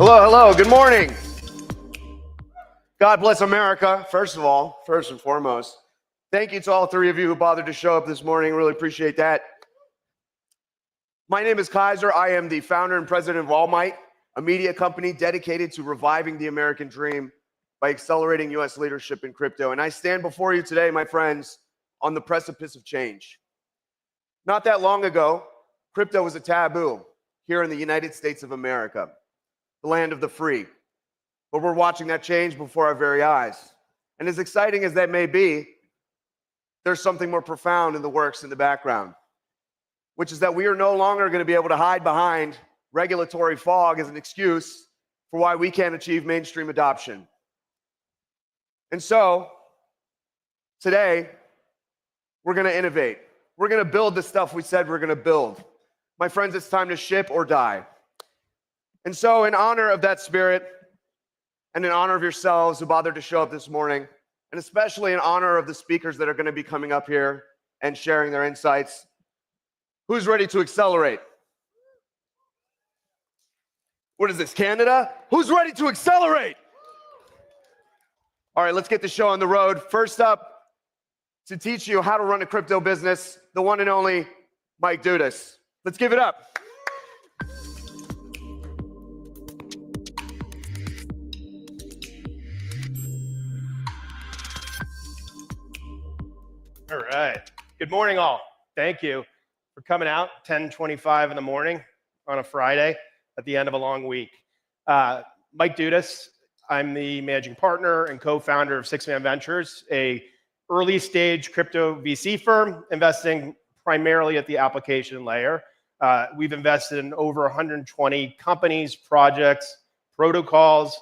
Hello, hello, good morning. God bless America, first of all, first and foremost. Thank you to all three of you who bothered to show up this morning. Really appreciate that. My name is Kaiser. I am the founder and president of All Might, a media company dedicated to reviving the American dream by accelerating U.S. leadership in crypto. And I stand before you today, my friends, on the precipice of change. Not that long ago, crypto was a taboo here in the United States of America, the land of the free. But we're watching that change before our very eyes. And as exciting as that may be, there's something more profound in the works in the background, which is that we are no longer going to be able to hide behind regulatory fog as an excuse for why we can't achieve mainstream adoption. And so, today, we're going to innovate. We're going to build the stuff we said we're going to build. My friends, it's time to ship or die. And so, in honor of that spirit, and in honor of yourselves who bothered to show up this morning, and especially in honor of the speakers that are going to be coming up here and sharing their insights, who's ready to accelerate? What is this, Canada? Who's ready to accelerate? All right, let's get the show on the road. First up, to teach you how to run a crypto business, the one and only Mike Dudas. Let's give it up. All right. Good morning, all. Thank you for coming out 10:25 in the morning on a Friday at the end of a long week. Mike Dudas. I'm the managing partner and co-founder of Six Man Ventures, a early stage crypto VC firm investing primarily at the application layer. We've invested in over 120 companies, projects, protocols,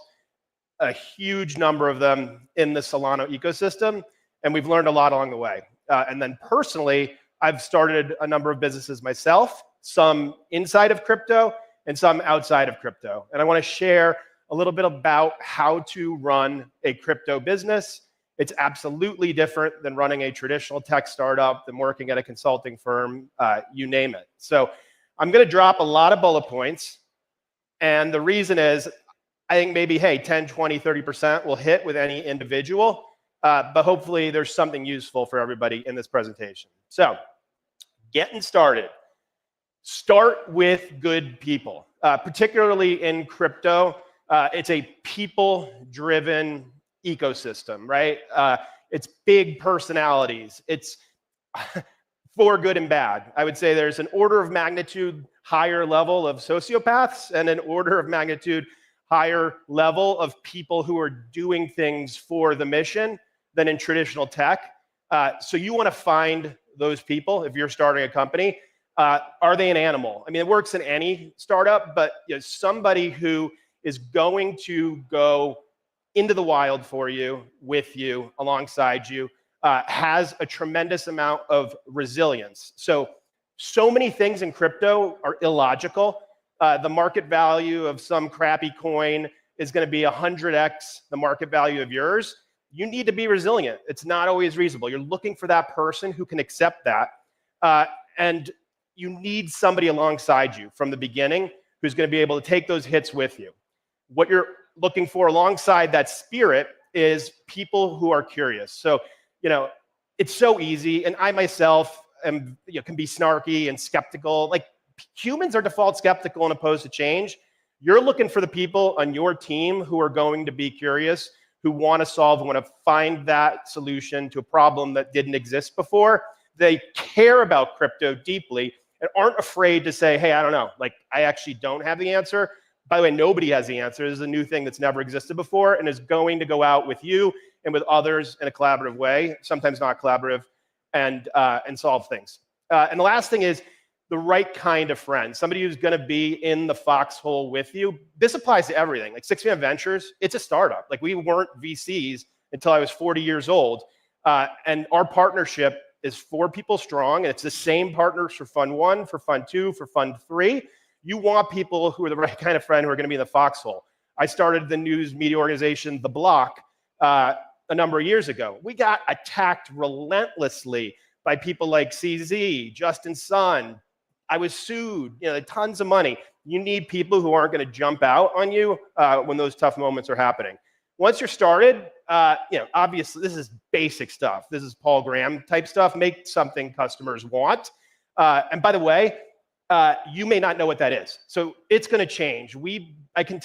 a huge number of them in the Solana ecosystem, and we've learned a lot along the way. And then personally, I've started a number of businesses myself, some inside of crypto and some outside of crypto. And I want to share a little bit about how to run a crypto business. It's absolutely different than running a traditional tech startup, than working at a consulting firm, you name it. So I'm going to drop a lot of bullet points. And the reason is, I think maybe, hey, 10, 20, 30% will hit with any individual. But hopefully there's something useful for everybody in this presentation. So getting started. Start with good people, particularly in crypto. It's a people-driven ecosystem, right? It's big personalities. It's for good and bad. I would say there's an order of magnitude higher level of sociopaths and an order of magnitude higher level of people who are doing things for the mission than in traditional tech. So you want to find those people if you're starting a company. Are they an animal? I mean, it works in any startup, but somebody who is going to go into the wild for you, with you, alongside you, has a tremendous amount of resilience. So many things in crypto are illogical. The market value of some crappy coin is going to be 100x the market value of yours. You need to be resilient. It's not always reasonable. You're looking for that person who can accept that. And you need somebody alongside you from the beginning who's going to be able to take those hits with you. What you're looking for alongside that spirit is people who are curious. So, it's so easy. And I myself am, can be snarky and skeptical. Like, humans are default skeptical and opposed to change. You're looking for the people on your team who are going to be curious, who want to solve, want to find that solution to a problem that didn't exist before. They care about crypto deeply and aren't afraid to say, hey, I don't know, like, I actually don't have the answer. By the way, nobody has the answer. This is a new thing that's never existed before and is going to go out with you and with others in a collaborative way, sometimes not collaborative, and solve things. And the last thing is the right kind of friend, somebody who's going to be in the foxhole with you. This applies to everything. Like Six Man Ventures, it's a startup. Like, we weren't VCs until I was 40 years old. And our partnership is 4 people strong. And it's the same partners for Fund 1, for Fund 2, for Fund 3. You want people who are the right kind of friend who are going to be in the foxhole. I started the news media organization, The Block, a number of years ago. We got attacked relentlessly by people like CZ, Justin Sun, I was sued, tons of money. You need people who aren't going to jump out on you when those tough moments are happening. Once you're started, obviously this is basic stuff. This is Paul Graham type stuff. Make something customers want. And by the way, you may not know what that is. So it's going to change. I can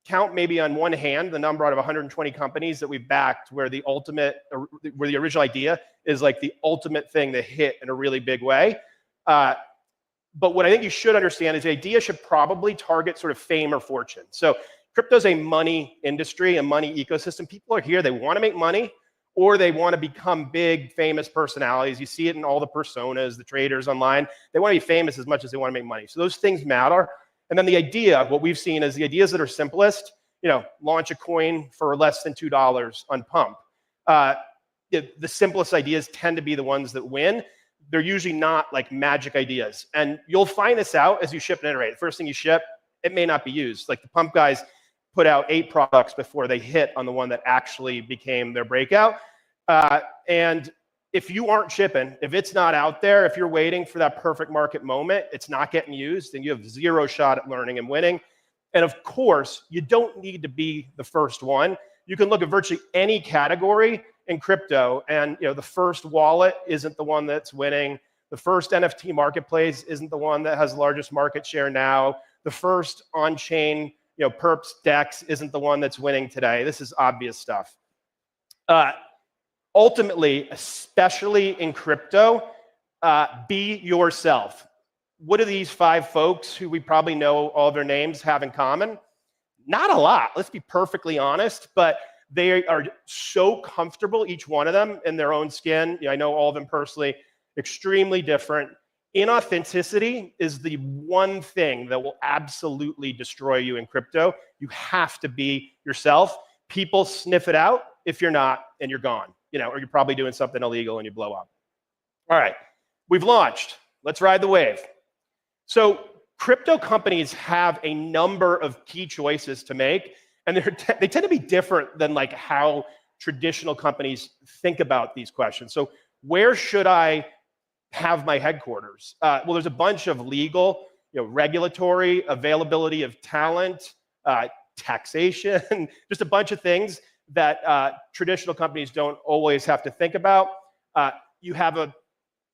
count maybe on one hand the number out of 120 companies that we've backed where the original idea is like the ultimate thing that hit in a really big way. But what I think you should understand is the idea should probably target sort of fame or fortune. So crypto's a money industry, a money ecosystem. People are here, they want to make money, or they want to become big, famous personalities. You see it in all the personas, the traders online. They want to be famous as much as they want to make money. So those things matter. And then the idea, what we've seen is the ideas that are simplest, launch a coin for less than $2 on pump. The simplest ideas tend to be the ones that win. They're usually not like magic ideas. And you'll find this out as you ship and iterate. The first thing you ship, it may not be used. Like the pump guys put out 8 products before they hit on the one that actually became their breakout. And if you aren't shipping, if it's not out there, if you're waiting for that perfect market moment, it's not getting used, then you have 0 shot at learning and winning. And of course, you don't need to be the first one. You can look at virtually any category in crypto, and the first wallet isn't the one that's winning. The first NFT marketplace isn't the one that has the largest market share now. The first on-chain perps DEX isn't the one that's winning today. This is obvious stuff. Ultimately, especially in crypto, be yourself. What do these 5 folks who we probably know all of their names have in common? Not a lot, let's be perfectly honest, but they are so comfortable, each one of them, in their own skin. I know all of them personally, extremely different. Inauthenticity is the one thing that will absolutely destroy you in crypto. You have to be yourself. People sniff it out. If you're not, and you're gone, or you're probably doing something illegal and you blow up. All right, we've launched. Let's ride the wave. So crypto companies have a number of key choices to make, and they tend to be different than like how traditional companies think about these questions. So where should I have my headquarters? Well, there's a bunch of legal, regulatory, availability of talent, taxation, just a bunch of things that traditional companies don't always have to think about. You have a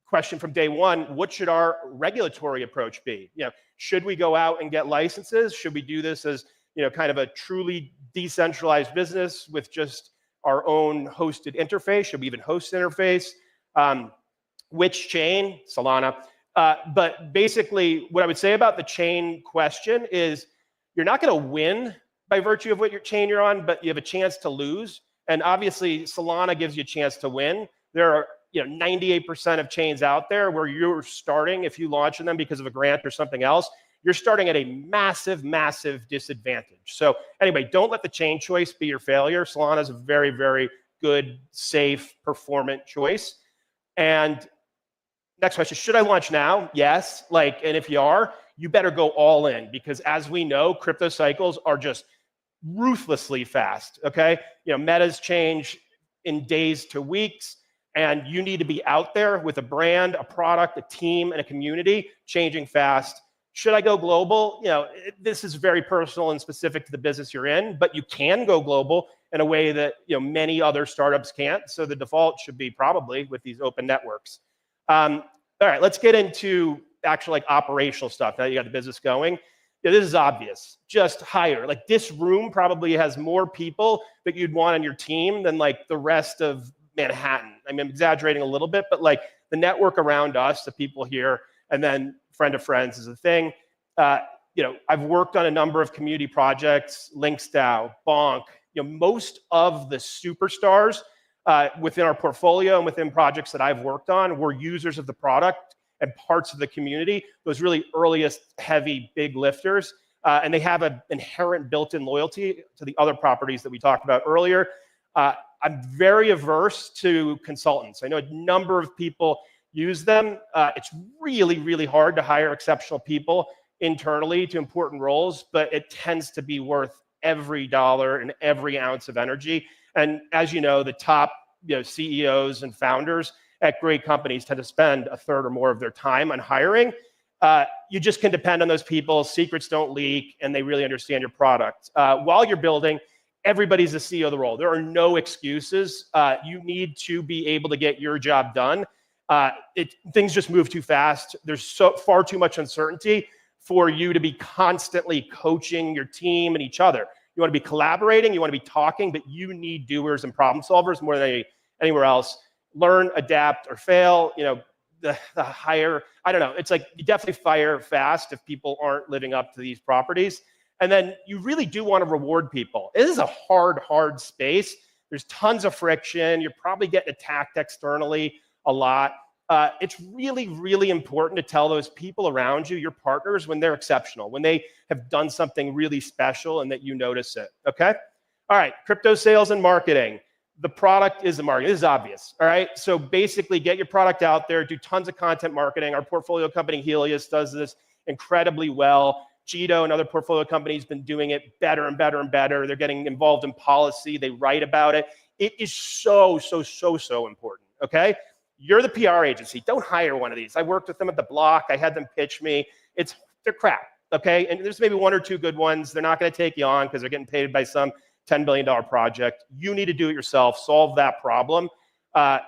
question from day one: what should our regulatory approach be? Should we go out and get licenses? Should we do this as kind of a truly decentralized business with just our own hosted interface? Should we even host interface? Which chain? Solana. But basically, what I would say about the chain question is you're not going to win by virtue of what chain you're on, but you have a chance to lose. And obviously, Solana gives you a chance to win. There are 98% of chains out there where you're starting, if you launch in them because of a grant or something else, you're starting at a massive, massive disadvantage. So anyway, don't let the chain choice be your failure. Solana is a very, very good, safe, performant choice. And next question, should I launch now? Yes. And if you are, you better go all in, because as we know, crypto cycles are just ruthlessly fast, okay? Metas change in days to weeks, and you need to be out there with a brand, a product, a team, and a community changing fast. Should I go global? This is very personal and specific to the business you're in, but you can go global in a way that many other startups can't. So the default should be probably with these open networks. All right, let's get into actual operational stuff. Now you got the business going. This is obvious. Just hire. This room probably has more people that you'd want on your team than the rest of Manhattan. I mean, I'm exaggerating a little bit, but the network around us, the people here, and then friend of friends is a thing. I've worked on a number of community projects, LinksDAO, Bonk. Most of the superstars within our portfolio and within projects that I've worked on were users of the product and parts of the community, those really earliest heavy big lifters. And they have an inherent built-in loyalty to the other properties that we talked about earlier. I'm very averse to consultants. I know a number of people use them. It's really, really hard to hire exceptional people internally to important roles, but it tends to be worth every dollar and every ounce of energy. And as you know, the top CEOs and founders, at great companies tend to spend a third or more of their time on hiring. You just can depend on those people. Secrets don't leak, and they really understand your product. While you're building, everybody's the CEO of the role. There are no excuses. You need to be able to get your job done. Things just move too fast. There's far too much uncertainty for you to be constantly coaching your team and each other. You want to be collaborating, you want to be talking, but you need doers and problem solvers more than anywhere else. Learn, adapt, or fail. The higher, I don't know, it's like you definitely fire fast if people aren't living up to these properties. And then you really do want to reward people. This is a hard space. There's tons of friction. You're probably getting attacked externally a lot. It's really important to tell those people around you, your partners, when they're exceptional, when they have done something really special and that you notice it, okay? All right, crypto sales and marketing. The product is the marketing. This is obvious, all right? So basically get your product out there, do tons of content marketing. Our portfolio company, Helios, does this incredibly well. Jito and other portfolio companies have been doing it better and better and better. They're getting involved in policy. They write about it. It is so important, okay? You're the PR agency. Don't hire one of these. I worked with them at the Block. I had them pitch me. They're crap, okay? And there's maybe one or two good ones. They're not going to take you on because they're getting paid by some $10 billion project. You need to do it yourself. Solve that problem. Not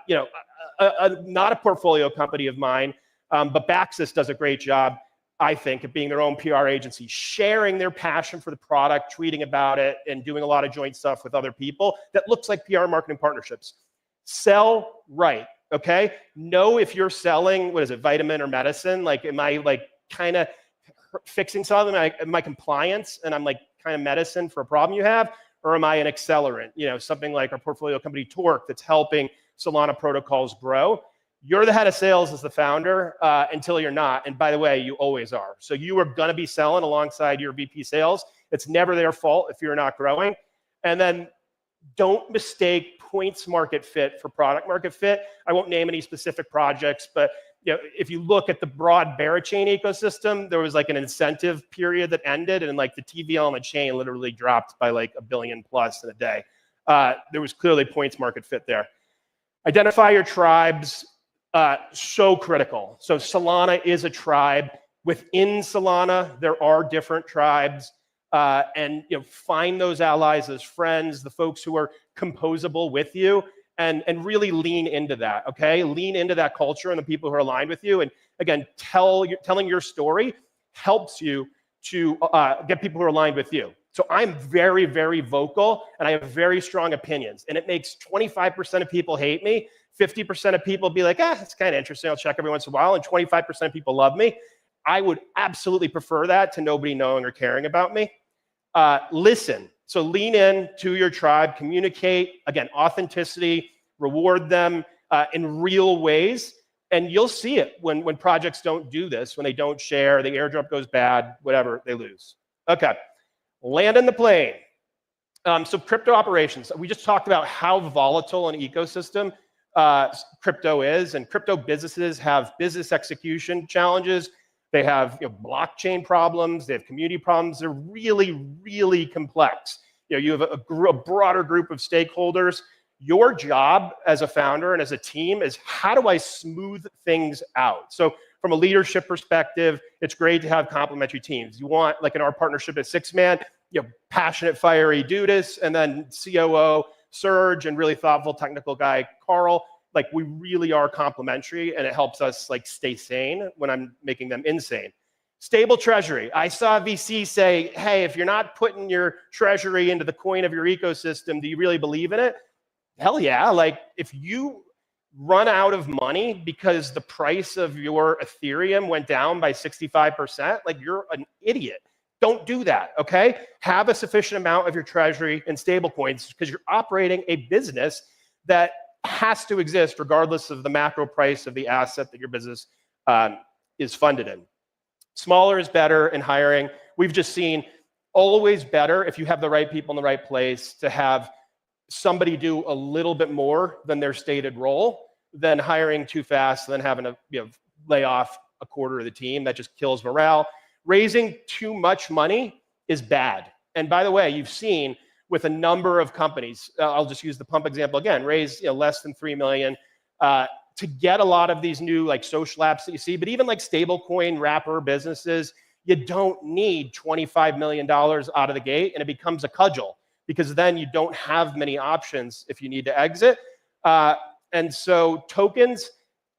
a portfolio company of mine, but Baxis does a great job, I think, of being their own PR agency, sharing their passion for the product, tweeting about it, and doing a lot of joint stuff with other people that looks like PR marketing partnerships. Sell right. Okay, know if you're selling, what is it, vitamin or medicine? Like, am I like kind of fixing something? Am I compliance and I'm like kind of medicine for a problem you have? Or am I an accelerant? Something like our portfolio company Torque that's helping Solana protocols grow. You're the head of sales as the founder until you're not. And by the way, you always are. So you are going to be selling alongside your VP sales. It's never their fault if you're not growing. And then don't mistake points market fit for product market fit. I won't name any specific projects, but if you look at the broad Berachain ecosystem, there was like an incentive period that ended, and like the TVL on the chain literally dropped by like $1 billion plus in a day. There was clearly points market fit there. Identify your tribes, so critical. So Solana is a tribe. Within Solana, there are different tribes. And find those allies as friends, the folks who are composable with you, and really lean into that, okay? Lean into that culture and the people who are aligned with you. And again, telling your story helps you to get people who are aligned with you. So I'm very vocal, and I have very strong opinions. And it makes 25% of people hate me, 50% of people be like, it's kind of interesting, I'll check every once in a while, and 25% of people love me. I would absolutely prefer that to nobody knowing or caring about me. Listen. So lean in to your tribe, communicate, again, authenticity, reward them in real ways. And you'll see it when projects don't do this, when they don't share, the airdrop goes bad, whatever, they lose. Okay, land in the plane. So crypto operations. We just talked about how volatile an ecosystem crypto is, and crypto businesses have business execution challenges. They have blockchain problems. They have community problems. They're really complex. You have a broader group of stakeholders. Your job as a founder and as a team is, how do I smooth things out? So from a leadership perspective, it's great to have complementary teams. You want, like in our partnership at Six Man, passionate, fiery Dudas, and then COO Serge, and really thoughtful technical guy Carl. Like, we really are complementary, and it helps us like stay sane when I'm making them insane. Stable treasury. I saw VC say, hey, if you're not putting your treasury into the coin of your ecosystem, do you really believe in it? Hell yeah. Like, if you run out of money because the price of your Ethereum went down by 65%, like, you're an idiot. Don't do that, okay? Have a sufficient amount of your treasury in stable coins, because you're operating a business that has to exist regardless of the macro price of the asset that your business is funded in. Smaller is better in hiring. We've just seen always better if you have the right people in the right place to have somebody do a little bit more than their stated role than hiring too fast, than having to lay off a quarter of the team. That just kills morale. Raising too much money is bad. And by the way, you've seen with a number of companies, I'll just use the pump example again, raise less than $3 million to get a lot of these new like social apps that you see, but even like stablecoin wrapper businesses, you don't need $25 million out of the gate, and it becomes a cudgel because then you don't have many options if you need to exit. And so tokens,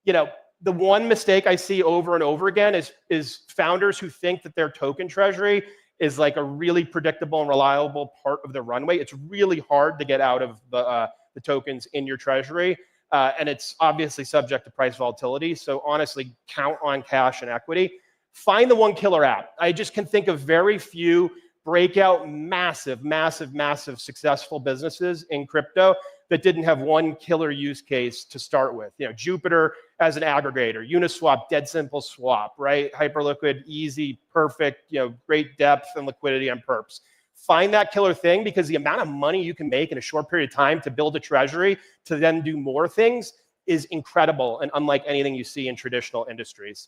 you know, the one mistake I see over and over again is founders who think that their token treasury is like a really predictable and reliable part of the runway. It's really hard to get out of the tokens in your treasury. And it's obviously subject to price volatility. So honestly, count on cash and equity. Find the one killer app. I just can think of very few breakout, massive successful businesses in crypto that didn't have one killer use case to start with. You know, Jupiter as an aggregator, Uniswap, dead simple swap, right? Hyperliquid, easy, perfect, you know, great depth and liquidity on perps. Find that killer thing, because the amount of money you can make in a short period of time to build a treasury to then do more things is incredible and unlike anything you see in traditional industries.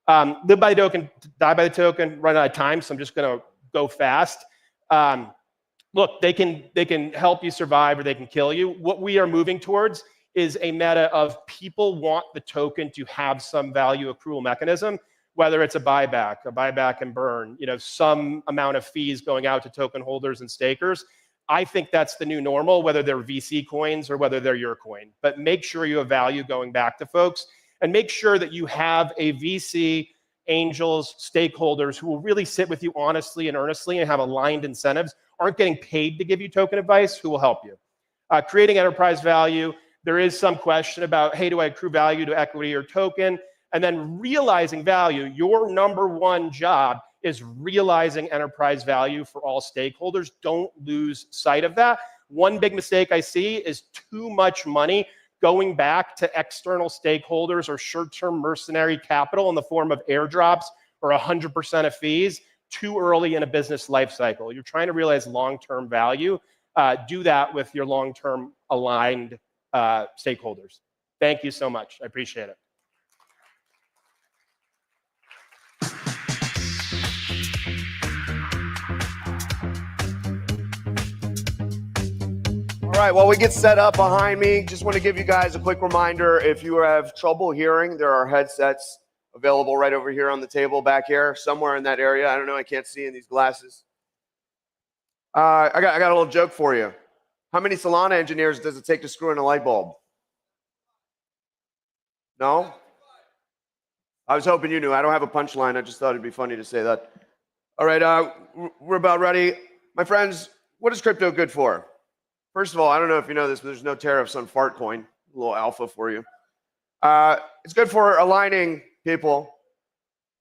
Live by the token, die by the token, run out of time, so I'm just gonna go fast. Look, they can help you survive or they can kill you. What we are moving towards is a meta of people want the token to have some value accrual mechanism, whether it's a buyback and burn, you know, some amount of fees going out to token holders and stakers. I think that's the new normal, whether they're VC coins or whether they're your coin. But make sure you have value going back to folks, and make sure that you have a VC, angels, stakeholders who will really sit with you honestly and earnestly and have aligned incentives, aren't getting paid to give you token advice, who will help you. Creating enterprise value, there is some question about, hey, do I accrue value to equity or token? And then realizing value, your number one job is realizing enterprise value for all stakeholders. Don't lose sight of that. One big mistake I see is too much money going back to external stakeholders or short-term mercenary capital in the form of airdrops or 100% of fees too early in a business life cycle. You're trying to realize long-term value. Do that with your long-term aligned stakeholders. Thank you so much. I appreciate it. All right, while we get set up behind me, just want to give you guys a quick reminder. If you have trouble hearing, there are headsets available right over here on the table back here, somewhere in that area. I don't know, I can't see in these glasses. I got a little joke for you. How many Solana engineers does it take to screw in a light bulb? No? I was hoping you knew. I don't have a punchline. I just thought it'd be funny to say that. All right, we're about ready. My friends, what is crypto good for? First of all, I don't know if you know this, but there's no tariffs on fart coin. A little alpha for you. It's good for aligning people,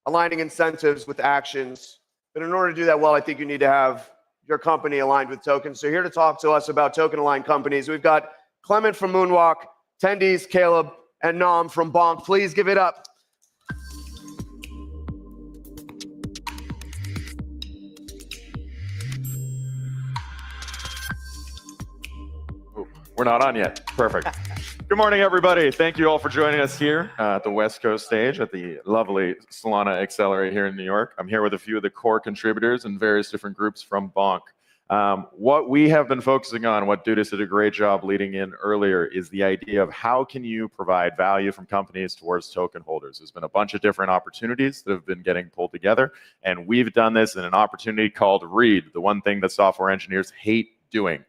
aligning incentives with actions. But in order to do that well, I think you need to have your company aligned with tokens. So here to talk to us about token-aligned companies, we've got Clement from Moonwalk, Tendies, Caleb, and Nam from Bonk. Please give it up. We're not on yet. Perfect. Good morning, everybody. Thank you all for joining us here at the West Coast stage at the lovely Solana Accelerate here in New York. I'm here with a few of the core contributors and various different groups from Bonk. What we have been focusing on, what Dudas did a great job leading in earlier, is the idea of how can you provide value from companies towards token holders. There's been a bunch of different opportunities that have been getting pulled together, and we've done this in an opportunity called READ, the one thing that software engineers hate doing.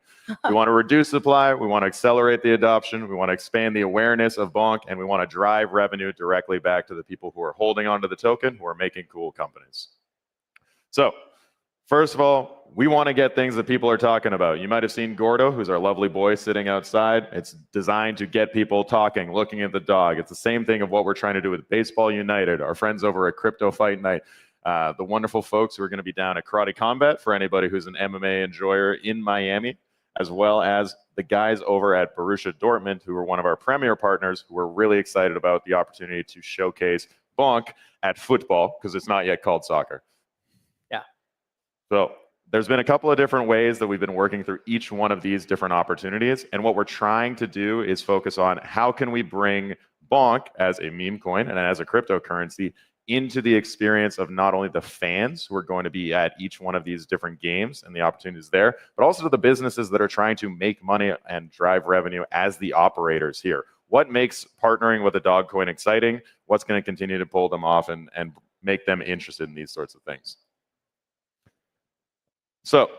We want to reduce supply, we want to accelerate the adoption, we want to expand the awareness of Bonk, and we want to drive revenue directly back to the people who are holding onto the token, who are making cool companies. So, first of all, we want to get things that people are talking about. You might have seen Gordo, who's our lovely boy sitting outside. It's designed to get people talking, looking at the dog. It's the same thing of what we're trying to do with Baseball United, our friends over at Crypto Fight Night, the wonderful folks who are going to be down at Karate Combat for anybody who's an MMA enjoyer in Miami, as well as the guys over at Borussia Dortmund, who are one of our premier partners, who are really excited about the opportunity to showcase Bonk at football, because it's not yet called soccer. Yeah. So there's been a couple of different ways that we've been working through each one of these different opportunities. And what we're trying to do is focus on how can we bring Bonk as a meme coin and as a cryptocurrency into the experience of not only the fans who are going to be at each one of these different games and the opportunities there, but also to the businesses that are trying to make money and drive revenue as the operators here. what makes partnering with a dog coin exciting, what's going to continue to pull them off and make them interested in these sorts of things. So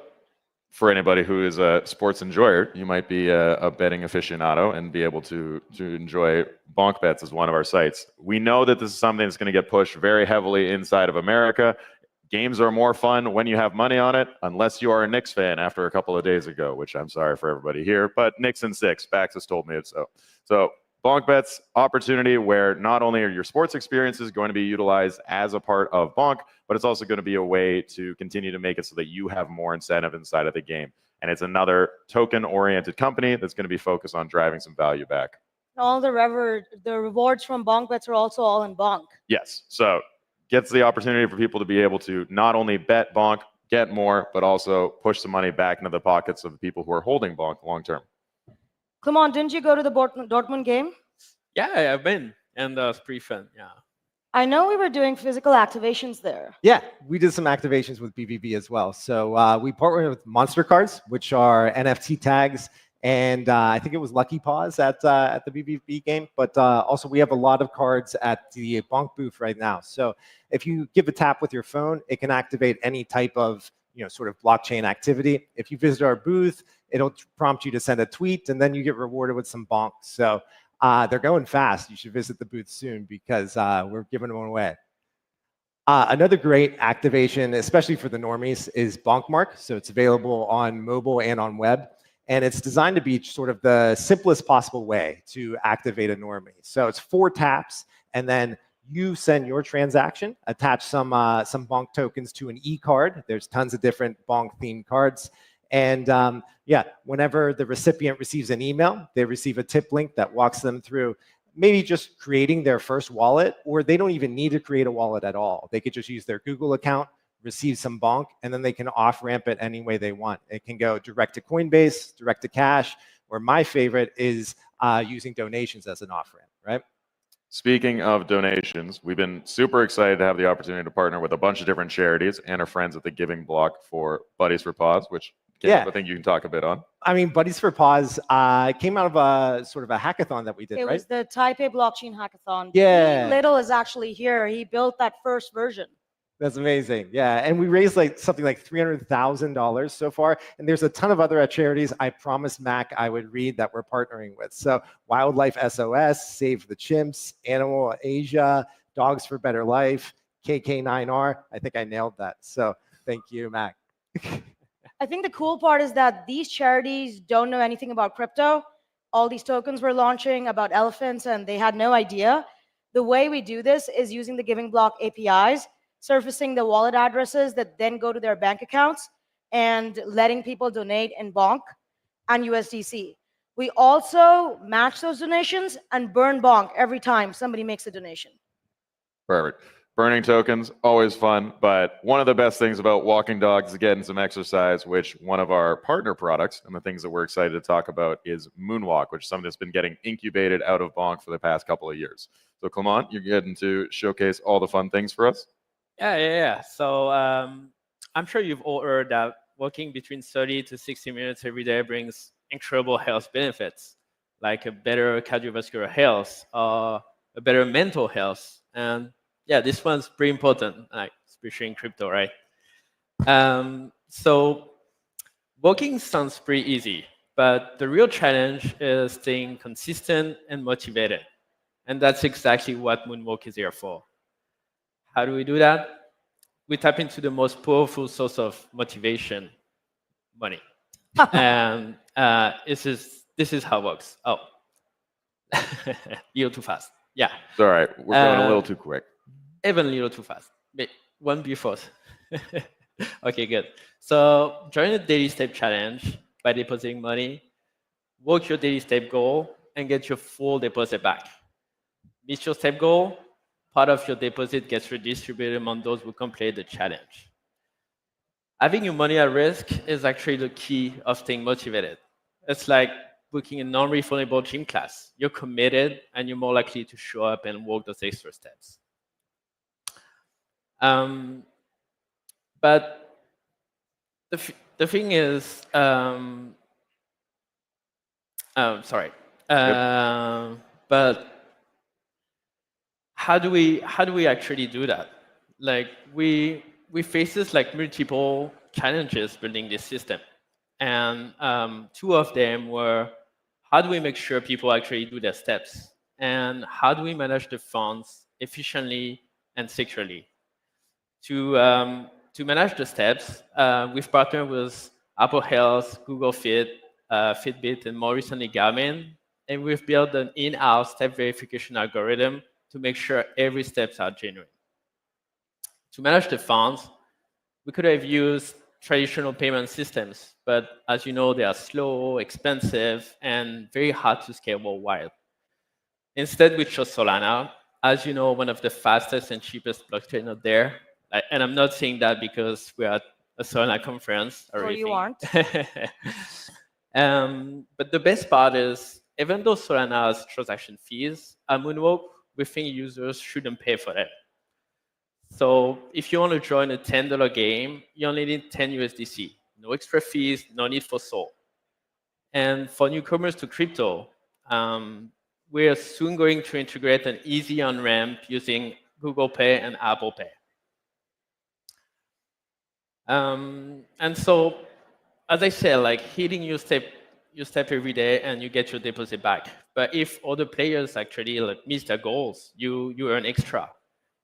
for anybody who is a sports enjoyer, you might be a betting aficionado and be able to enjoy bonk bets as one of our sites. We know that this is something that's going to get pushed very heavily inside of America. Games are more fun when you have money on it, unless you are a Knicks fan after a couple of days ago, which I'm sorry for everybody here, but Knicks and 6, Bax has told me it's so. So bonk bets, opportunity where not only are your sports experiences going to be utilized as a part of bonk, but it's also going to be a way to continue to make it so that you have more incentive inside of the game. And it's another token-oriented company that's going to be focused on driving some value back. All the rewards from bonk bets are also all in bonk. Yes. So gets the opportunity for people to be able to not only bet bonk, get more, but also push some money back into the pockets of the people who are holding bonk long term. Clement, didn't you go to the Dortmund game? Yeah, I've been, and it's pretty fun. Yeah. I know we were doing physical activations there. Yeah, we did some activations with BBB as well. So we partnered with Monster Cards, which are NFT tags, and I think it was Lucky Paws at the BBB game. But also we have a lot of cards at the bonk booth right now. So if you give a tap with your phone, it can activate any type of sort of blockchain activity. If you visit our booth, it'll prompt you to send a tweet, and then you get rewarded with some bonk. So they're going fast. You should visit the booth soon because we're giving them away. Another great activation, especially for the normies, is Bonkmark. So it's available on mobile and on web. And it's designed to be sort of the simplest possible way to activate a normie. So it's 4 taps, and then you send your transaction, attach some bonk tokens to an e-card. There's tons of different bonk-themed cards. And yeah, whenever the recipient receives an email, they receive a tip link that walks them through maybe just creating their first wallet, or they don't even need to create a wallet at all. They could just use their Google account, receive some bonk, and then they can off-ramp it any way they want. It can go direct to Coinbase, direct to cash, or my favorite is using donations as an off-ramp, right? Speaking of donations, we've been super excited to have the opportunity to partner with a bunch of different charities and our friends at the Giving Block for Buddies for Paws, which I think you can talk a bit on. I mean, Buddies for Paws came out of a sort of a hackathon that we did, It right? was the Taipei Blockchain Hackathon. Yeah. Pete Little is actually here. He built that first version. That's amazing. Yeah, and we raised something like $300,000 so far, and there's a ton of other charities I promised Mac I would read that we're partnering with. So Wildlife SOS, Save the Chimps, Animal Asia, Dogs for Better Life, KK9R. I think I nailed that. So thank you, Mac. I think the cool part is that these charities don't know anything about crypto. All these tokens were launching about elephants, and they had no idea. The way we do this is using the Giving Block APIs, surfacing the wallet addresses that then go to their bank accounts, and letting people donate in bonk and USDC. We also match those donations and burn bonk every time somebody makes a donation. Perfect. Burning tokens, always fun, but one of the best things about walking dogs is getting some exercise, which one of our partner products and the things that we're excited to talk about is Moonwalk, which is something that's been getting incubated out of bonk for the past couple of years. So Clement, you're getting to showcase all the fun things for us? Yeah. So I'm sure you've all heard that walking between 30 to 60 minutes every day brings incredible health benefits, like a better cardiovascular health, a better mental health. And yeah, this one's pretty important, like especially in crypto, right? So walking sounds pretty easy, but the real challenge is staying consistent and motivated. And that's exactly what Moonwalk is here for. How do we do that? We tap into the most powerful source of motivation, money. And this is how it works. Oh, you're too fast. Yeah. It's all right. We're going a little too quick. Even a little too fast. One before. Okay, good. So join the daily step challenge by depositing money, work your daily step goal, and get your full deposit back. Meet your step goal, part of your deposit gets redistributed among those who complete the challenge. Having your money at risk is actually the key of staying motivated. It's like booking a non-refundable gym class. You're committed, and you're more likely to show up and walk those extra steps. But the thing is, but But how do we actually do that? Like we face this like multiple challenges building this system, and two of them were how do we make sure people actually do their steps, and how do we manage the funds efficiently and securely. To manage the steps, we've partnered with Apple Health, Google Fit, Fitbit, and more recently Garmin, and we've built an in-house step verification algorithm to make sure every steps are genuine. To manage the funds, we could have used traditional payment systems, but as you know, they are slow, expensive, and very hard to scale worldwide. Instead, we chose Solana, as you know, one of the fastest and cheapest blockchain out there. And I'm not saying that because we're at a Solana conference or Or anything. you aren't. But the best part is, even though Solana has transaction fees, at Moonwalk, we think users shouldn't pay for that. So if you want to join a $10 game, you only need 10 USDC. No extra fees, no need for SOL. And for newcomers to crypto, we're soon going to integrate an easy on-ramp using Google Pay and Apple Pay. And so, as I said, like hitting your step every day and you get your deposit back. But if other players actually like miss their goals, you earn extra.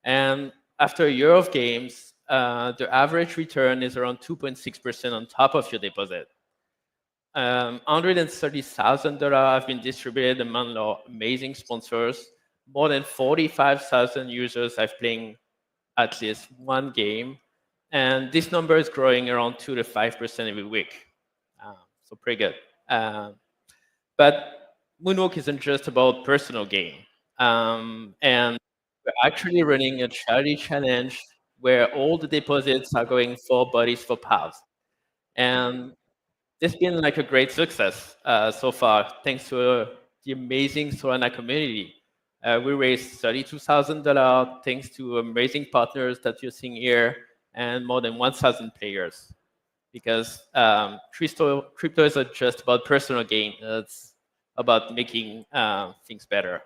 And after a year of games, the average return is around 2.6% on top of your deposit. $130,000 have been distributed among our amazing sponsors. More than 45,000 users have playing at least one game. And this number is growing around 2 to 5% every week. So pretty good. But Moonwalk isn't just about personal gain. And we're actually running a charity challenge where all the deposits are going for Bodies for Pals. And it's been like a great success so far, thanks to the amazing Solana community. We raised $32,000 thanks to amazing partners that you're seeing here and more than 1,000 players. Because crypto isn't just about personal gain, it's about making things better.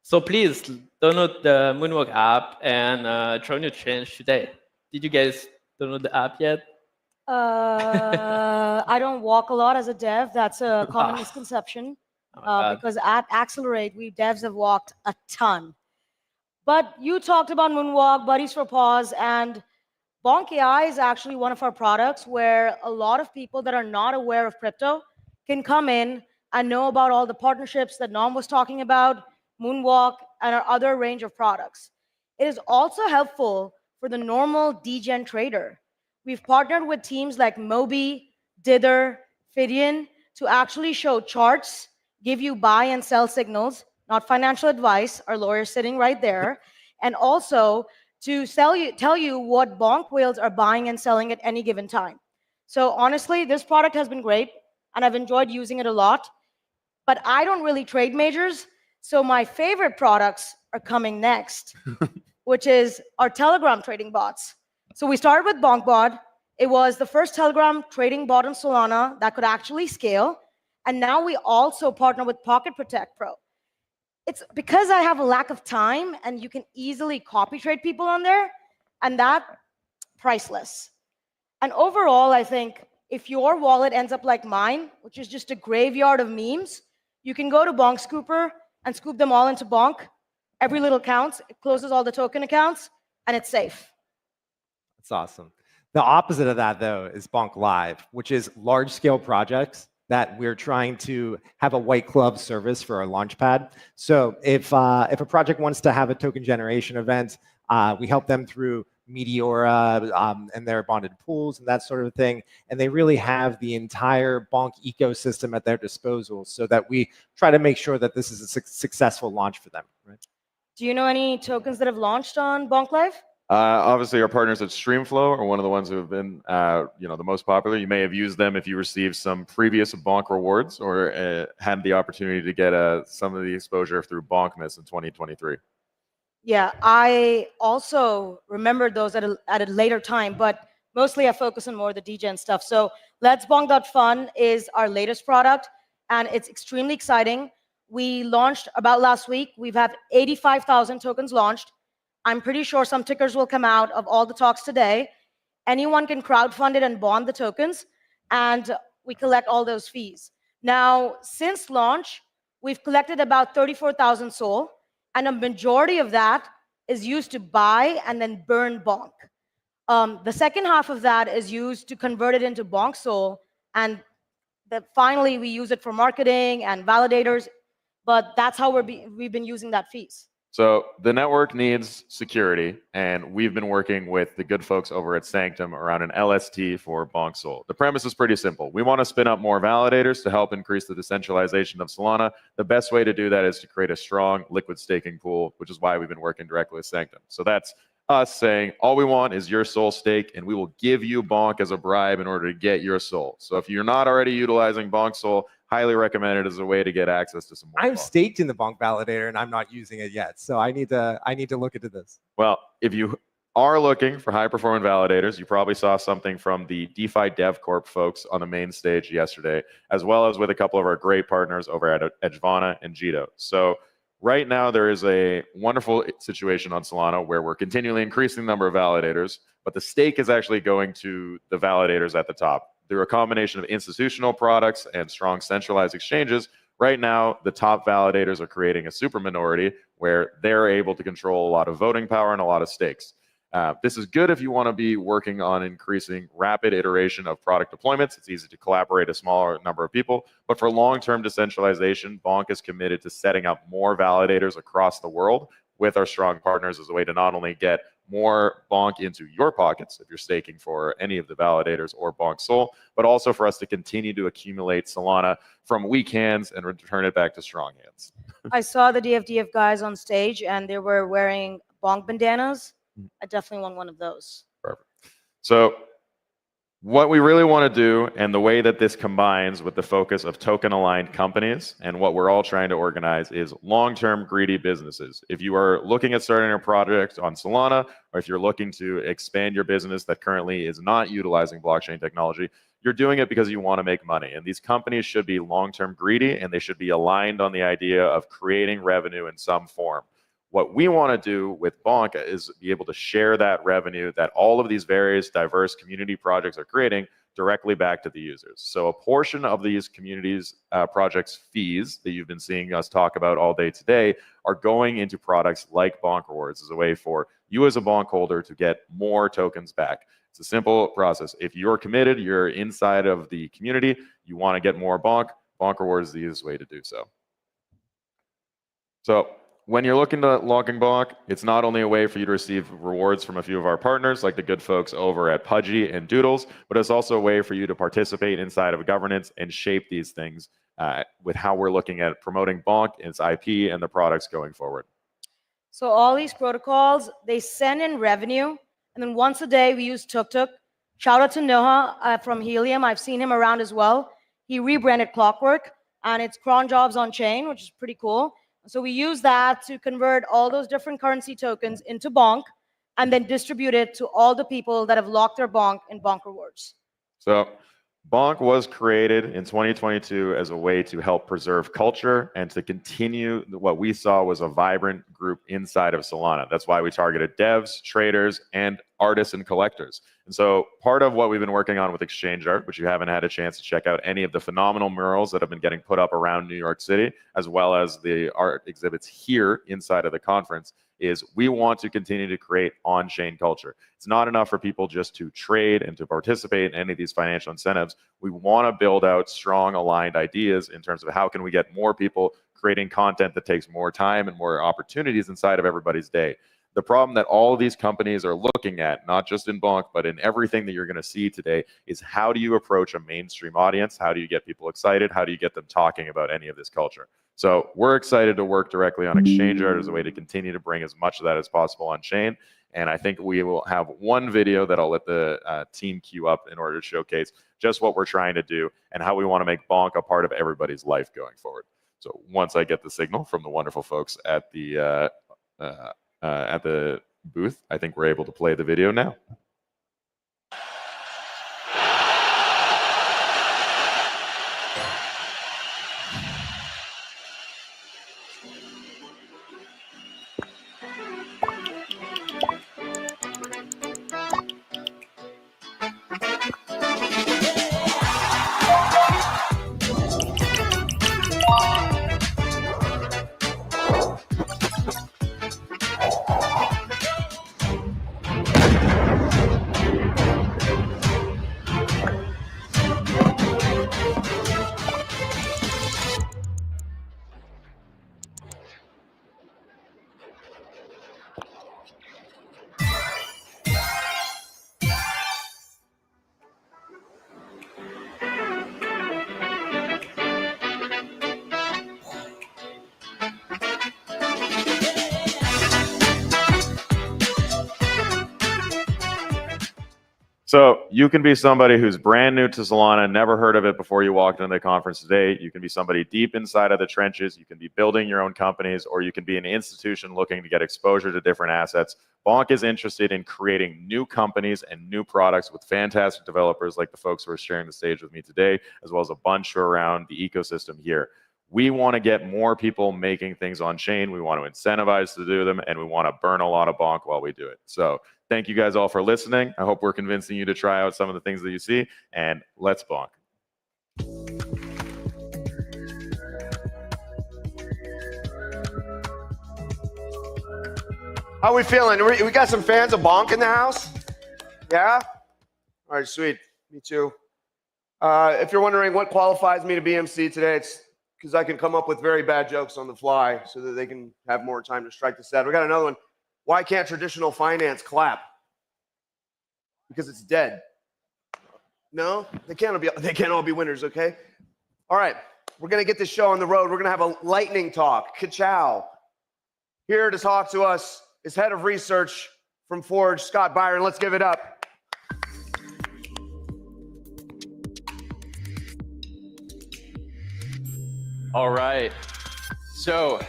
So please download the Moonwalk app and join your challenge today. Did you guys download the app yet? I don't walk a lot as a dev. That's a common misconception. Oh my God. Because at Accelerate, we devs have walked a ton. But you talked about Moonwalk, Buddies for Pause, and Bonk AI is actually one of our products where a lot of people that are not aware of crypto can come in and know about all the partnerships that Nom was talking about, Moonwalk, and our other range of products. It is also helpful for the normal degen trader. We've partnered with teams like Moby, Dither, Fidian to actually show charts, give you buy and sell signals, not financial advice, our lawyer's sitting right there, and also to tell you what bonk whales are buying and selling at any given time. So honestly, this product has been great, and I've enjoyed using it a lot. But I don't really trade majors, so my favorite products are coming next, which is our Telegram trading bots. So we started with BonkBot. It was the first Telegram trading bot on Solana that could actually scale. And now we also partner with Pocket Protect Pro. It's because I have a lack of time and you can easily copy trade people on there, and that priceless. And overall, I think if your wallet ends up like mine, which is just a graveyard of memes, you can go to Bonk Scooper and scoop them all into Bonk. Every little counts. It closes all the token accounts, and it's safe. That's awesome. The opposite of that, though, is Bonk Live, which is large-scale projects that we're trying to have a white glove service for our launchpad. So if a project wants to have a token generation event, we help them through Meteora and their bonded pools and that sort of thing. And they really have the entire Bonk ecosystem at their disposal so that we try to make sure that this is a successful launch for them. Right? Do you know any tokens that have launched on Bonk Live? Obviously, our partners at Streamflow are one of the ones who have been, the most popular. You may have used them if you received some previous Bonk rewards or had the opportunity to get some of the exposure through Bonkmas in 2023. Yeah, I also remembered those at a later time, but mostly I focus on more of the degen stuff. So Let's Bonk.Fun is our latest product, and it's extremely exciting. We launched about last week. We've had 85,000 tokens launched. I'm pretty sure some tickers will come out of all the talks today. Anyone can crowdfund it and bond the tokens, and we collect all those fees. Now, since launch, we've collected about 34,000 SOL, and a majority of that is used to buy and then burn bonk. The second half of that is used to convert it into bonk SOL, and finally we use it for marketing and validators, but that's how we've been using that fees. So the network needs security, and we've been working with the good folks over at Sanctum around an LST for Bonk Sol. The premise is pretty simple. We want to spin up more validators to help increase the decentralization of Solana. The best way to do that is to create a strong liquid staking pool, which is why we've been working directly with Sanctum. So that's us saying, all we want is your Sol stake, and we will give you Bonk as a bribe in order to get your Sol. So if you're not already utilizing Bonk Sol, highly recommend it as a way to get access to some more. I'm Bonk. staked in the Bonk validator and I'm not using it yet, so I need to look into this. Well, if you are looking for high-performing validators, you probably saw something from the DeFi Dev Corp folks on the main stage yesterday, as well as with a couple of our great partners over at Edgevana and Jito. So right now, there is a wonderful situation on Solana where we're continually increasing the number of validators, but the stake is actually going to the validators at the top. Through a combination of institutional products and strong centralized exchanges, right now, the top validators are creating a super minority where they're able to control a lot of voting power and a lot of stakes. This is good if you want to be working on increasing rapid iteration of product deployments. It's easy to collaborate a smaller number of people. But for long-term decentralization, Bonk is committed to setting up more validators across the world with our strong partners as a way to not only get more Bonk into your pockets if you're staking for any of the validators or Bonk Sol, but also for us to continue to accumulate Solana from weak hands and return it back to strong hands. I saw the DFDF guys on stage and they were wearing bonk bandanas. I definitely want one of those. Perfect. So what we really want to do, and the way that this combines with the focus of token-aligned companies and what we're all trying to organize, is long-term greedy businesses. If you are looking at starting a project on Solana, or if you're looking to expand your business that currently is not utilizing blockchain technology, you're doing it because you want to make money. And these companies should be long-term greedy, and they should be aligned on the idea of creating revenue in some form. What we want to do with Bonk is be able to share that revenue that all of these various diverse community projects are creating directly back to the users. So a portion of these communities projects fees that you've been seeing us talk about all day today are going into products like Bonk Rewards as a way for you as a Bonk holder to get more tokens back. It's a simple process. If you're committed, you're inside of the community, you want to get more Bonk, Bonk Rewards is the easiest way to do so. So when you're looking to lock in Bonk, it's not only a way for you to receive rewards from a few of our partners, like the good folks over at Pudgy and Doodles, but it's also a way for you to participate inside of governance and shape these things with how we're looking at promoting Bonk, its IP, and the products going forward. So all these protocols, they send in revenue, and then once a day we use Tuk Tuk. Shout out to Noah from Helium. I've seen him around as well. He rebranded Clockwork, and it's cron jobs on chain, which is pretty cool. So we use that to convert all those different currency tokens into Bonk and then distribute it to all the people that have locked their Bonk in Bonk Rewards. So Bonk was created in 2022 as a way to help preserve culture and to continue what we saw was a vibrant group inside of Solana. That's why we targeted devs, traders, and artists and collectors. And so part of what we've been working on with Exchange Art, which you haven't had a chance to check out any of the phenomenal murals that have been getting put up around New York City, as well as the art exhibits here inside of the conference, is we want to continue to create on-chain culture. It's not enough for people just to trade and to participate in any of these financial incentives. We want to build out strong aligned ideas in terms of how can we get more people creating content that takes more time and more opportunities inside of everybody's day. The problem that all of these companies are looking at, not just in Bonk, but in everything that you're going to see today, is how do you approach a mainstream audience? How do you get people excited? How do you get them talking about any of this culture? So we're excited to work directly on Exchange Art as a way to continue to bring as much of that as possible on chain. And I think we will have one video that I'll let the team queue up in order to showcase just what we're trying to do and how we want to make Bonk a part of everybody's life going forward. So once I get the signal from the wonderful folks at the booth, I think we're able to play the video now. So you can be somebody who's brand new to Solana, never heard of it before you walked into the conference today. You can be somebody deep inside of the trenches. You can be building your own companies, or you can be an institution looking to get exposure to different assets. Bonk is interested in creating new companies and new products with fantastic developers like the folks who are sharing the stage with me today, as well as a bunch around the ecosystem here. We want to get more people making things on chain. We want to incentivize to do them, and we want to burn a lot of bonk while we do it. So thank you guys all for listening. I hope we're convincing you to try out some of the things that you see, and let's bonk. How we feeling? We got some fans of bonk in the house? Yeah? All right, sweet. Me too. If you're wondering what qualifies me to be MC today, it's because I can come up with very bad jokes on the fly so that they can have more time to strike the set. We got another one. Why can't traditional finance clap? Because it's dead. No, they can't all be winners, okay? All right, we're gonna get this show on the road. We're gonna have a lightning talk. Ka-chow. Here to talk to us is head of research from Forge, Scott Byron. Let's give it up. All right. So,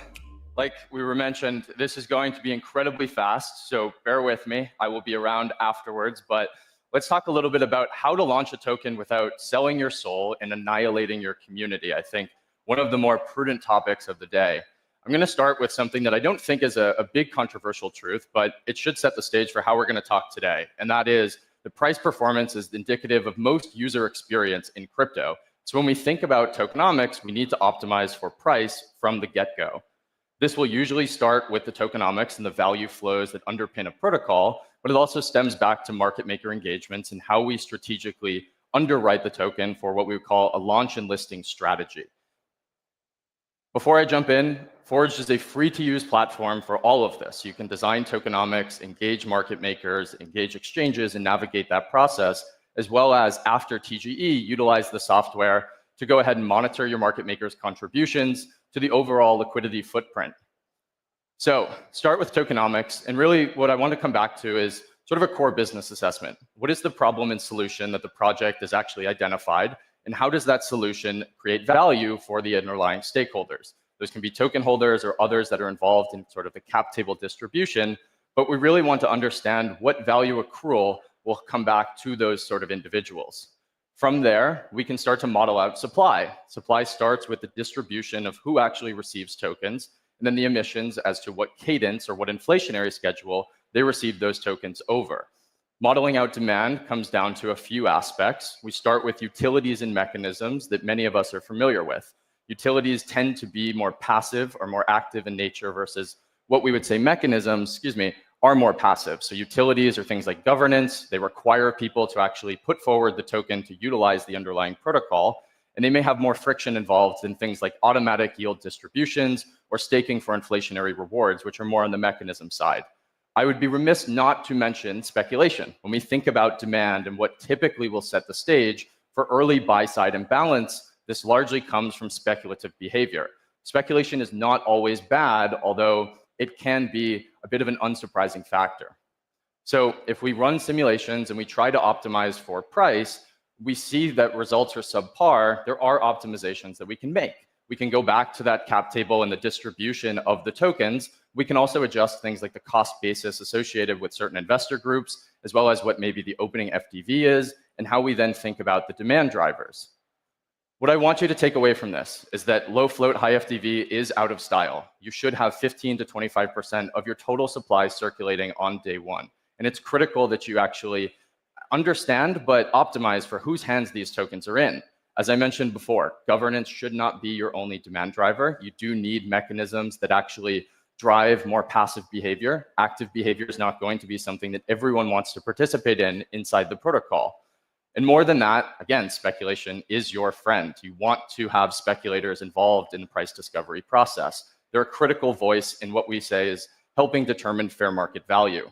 like we were mentioned, this is going to be incredibly fast, so bear with me. I will be around afterwards, but let's talk a little bit about how to launch a token without selling your soul and annihilating your community. I think one of the more prudent topics of the day. I'm going to start with something that I don't think is a big controversial truth, but it should set the stage for how we're going to talk today, and that is the price performance is indicative of most user experience in crypto. So when we think about tokenomics, we need to optimize for price from the get-go. This will usually start with the tokenomics and the value flows that underpin a protocol, but it also stems back to market maker engagements and how we strategically underwrite the token for what we would call a launch and listing strategy. Before I jump in, Forge is a free-to-use platform for all of this. You can design tokenomics, engage market makers, engage exchanges, and navigate that process, as well as after TGE, utilize the software to go ahead and monitor your market makers' contributions to the overall liquidity footprint. So start with tokenomics, and really what I want to come back to is sort of a core business assessment. What is the problem and solution that the project has actually identified, and how does that solution create value for the underlying stakeholders? Those can be token holders or others that are involved in sort of the cap table distribution, but we really want to understand what value accrual will come back to those sort of individuals. From there, we can start to model out supply. Supply starts with the distribution of who actually receives tokens, and then the emissions as to what cadence or what inflationary schedule they receive those tokens over. Modeling out demand comes down to a few aspects. We start with utilities and mechanisms that many of us are familiar with. Utilities tend to be more passive or more active in nature versus what we would say mechanisms, are more passive. So utilities are things like governance. They require people to actually put forward the token to utilize the underlying protocol. And they may have more friction involved in things like automatic yield distributions or staking for inflationary rewards, which are more on the mechanism side. I would be remiss not to mention speculation. When we think about demand and what typically will set the stage for early buy-side imbalance, this largely comes from speculative behavior. Speculation is not always bad, although it can be a bit of an unsurprising factor. So if we run simulations and we try to optimize for price, we see that results are subpar. There are optimizations that we can make. We can go back to that cap table and the distribution of the tokens. We can also adjust things like the cost basis associated with certain investor groups, as well as what maybe the opening FDV is, and how we then think about the demand drivers. What I want you to take away from this is that low float, high FDV is out of style. You should have 15 to 25% of your total supply circulating on day one. And it's critical that you actually understand but optimize for whose hands these tokens are in. As I mentioned before, governance should not be your only demand driver. You do need mechanisms that actually drive more passive behavior. Active behavior is not going to be something that everyone wants to participate in inside the protocol. And more than that, again, speculation is your friend. You want to have speculators involved in the price discovery process. They're a critical voice in what we say is helping determine fair market value.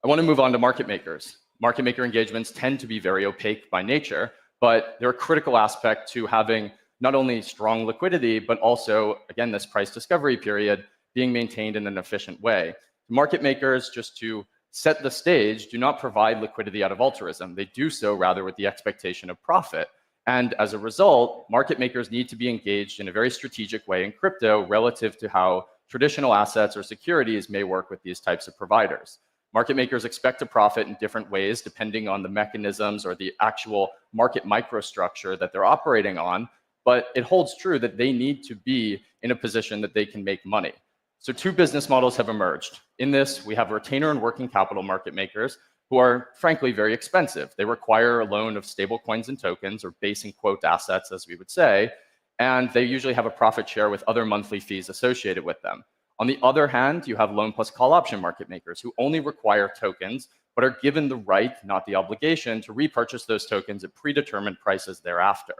I want to move on to market makers. Market maker engagements tend to be very opaque by nature, but they're a critical aspect to having not only strong liquidity, but also, again, this price discovery period being maintained in an efficient way. Market makers, just to set the stage do not provide liquidity out of altruism. They do so rather with the expectation of profit. And as a result, market makers need to be engaged in a very strategic way in crypto relative to how traditional assets or securities may work with these types of providers. Market makers expect to profit in different ways depending on the mechanisms or the actual market microstructure that they're operating on, but it holds true that they need to be in a position that they can make money. So two business models have emerged. In this, we have retainer and working capital market makers who are frankly very expensive. They require a loan of stable coins and tokens, or base and quote assets, as we would say, and they usually have a profit share with other monthly fees associated with them. On the other hand, you have loan plus call option market makers who only require tokens, but are given the right, not the obligation, to repurchase those tokens at predetermined prices thereafter.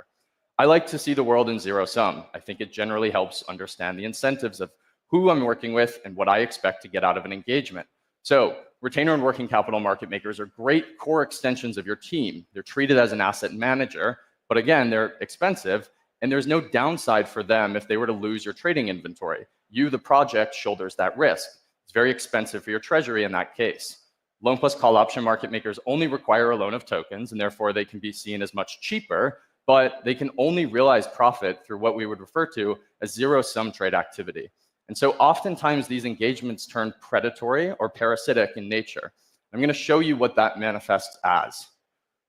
I like to see the world in zero sum. I think it generally helps understand the incentives of who I'm working with and what I expect to get out of an engagement. So retainer and working capital market makers are great core extensions of your team. They're treated as an asset manager, but again, they're expensive, and there's no downside for them if they were to lose your trading inventory. You, the project, shoulders that risk. It's very expensive for your treasury in that case. Loan plus call option market makers only require a loan of tokens, and therefore they can be seen as much cheaper, but they can only realize profit through what we would refer to as zero-sum trade activity. And so oftentimes these engagements turn predatory or parasitic in nature. I'm going to show you what that manifests as.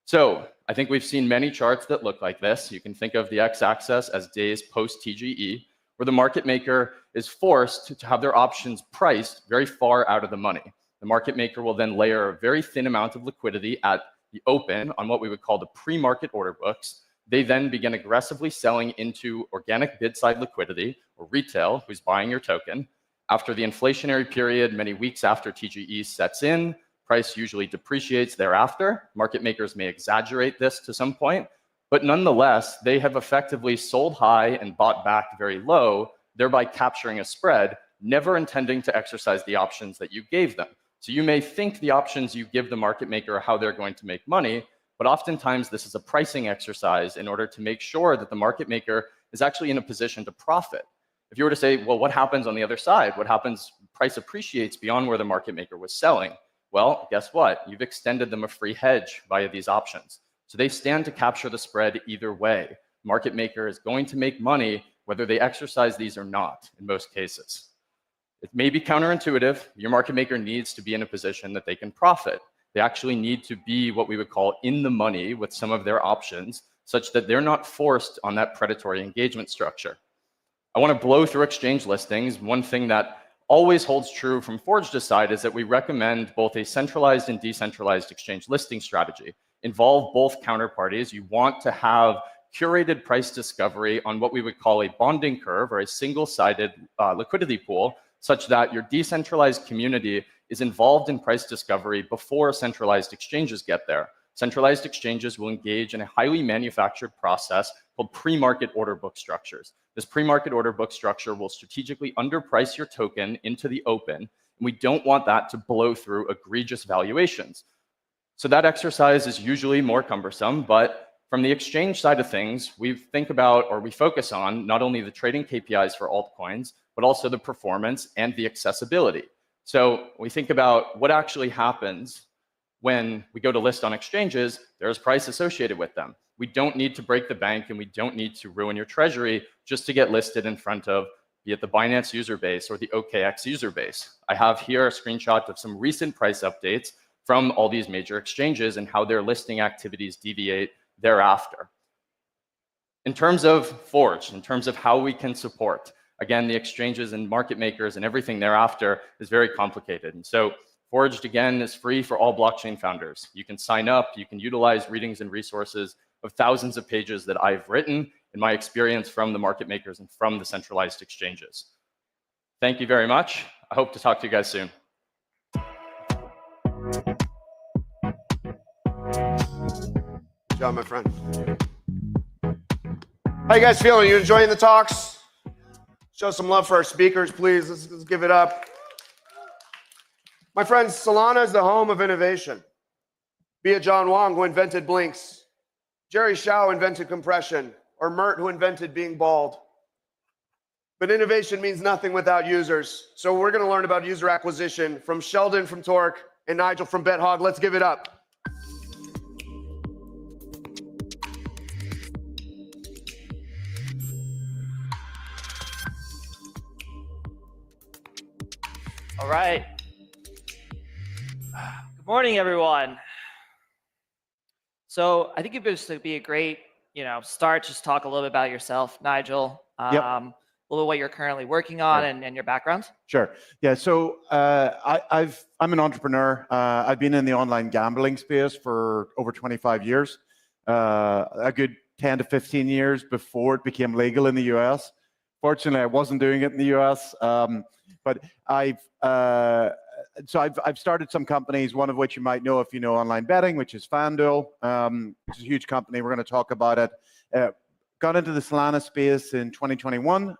So I think we've seen many charts that look like this. You can think of the x-axis as days post-TGE, where the market maker is forced to have their options priced very far out of the money. The market maker will then layer a very thin amount of liquidity at the open on what we would call the pre-market order books. They then begin aggressively selling into organic bid-side liquidity, or retail, who's buying your token. After the inflationary period, many weeks after TGE sets in, price usually depreciates thereafter. Market makers may exaggerate this to some point, but nonetheless, they have effectively sold high and bought back very low, thereby capturing a spread, never intending to exercise the options that you gave them. So you may think the options you give the market maker are how they're going to make money, but oftentimes this is a pricing exercise in order to make sure that the market maker is actually in a position to profit. If you were to say, well, what happens on the other side? What happens? Price appreciates beyond where the market maker was selling. Well, guess what? You've extended them a free hedge via these options. So they stand to capture the spread either way. Market maker is going to make money whether they exercise these or not in most cases. It may be counterintuitive. Your market maker needs to be in a position that they can profit. They actually need to be what we would call in the money with some of their options, such that they're not forced on that predatory engagement structure. I want to blow through exchange listings. One thing that always holds true from Forge's side is that we recommend both a centralized and decentralized exchange listing strategy. Involve both counterparties. You want to have curated price discovery on what we would call a bonding curve, or a single-sided liquidity pool, such that your decentralized community is involved in price discovery before centralized exchanges get there. Centralized exchanges will engage in a highly manufactured process called pre-market order book structures. This pre-market order book structure will strategically underprice your token into the open, and we don't want that to blow through egregious valuations. So that exercise is usually more cumbersome, but from the exchange side of things, we think about, or we focus on, not only the trading KPIs for altcoins, but also the performance and the accessibility. So we think about what actually happens when we go to list on exchanges. There's price associated with them. We don't need to break the bank, and we don't need to ruin your treasury just to get listed in front of, be it the Binance user base or the OKX user base. I have here a screenshot of some recent price updates from all these major exchanges and how their listing activities deviate thereafter. In terms of Forge, in terms of how we can support, again, the exchanges and market makers and everything thereafter is very complicated. And so Forged, again, is free for all blockchain founders. You can sign up, you can utilize readings and resources of thousands of pages that I've written in my experience from the market makers and from the centralized exchanges. Thank you very much. I hope to talk to you guys soon. Good job, my friend. How you guys feeling? You enjoying the talks? Show some love for our speakers, please. Let's give it up. My friends, Solana is the home of innovation. Be it John Wong, who invented blinks, Jerry Shao invented compression, or Mert, who invented being bald. But innovation means nothing without users. So we're going to learn about user acquisition from Sheldon from Torque and Nigel from BetHog. Let's give it up. All right. Good morning, everyone. So I think it'd be a great, start. Just talk a little bit about yourself, Nigel. Yep. A little what you're currently working on and your background. Sure. Yeah. So I'm an entrepreneur. I've been in the online gambling space for over 25 years, a good 10 to 15 years before it became legal in the US. Fortunately, I wasn't doing it in the US, but I've started some companies, one of which you might know if you know online betting, which is FanDuel, which is a huge company. We're going to talk about it. Got into the Solana space in 2021.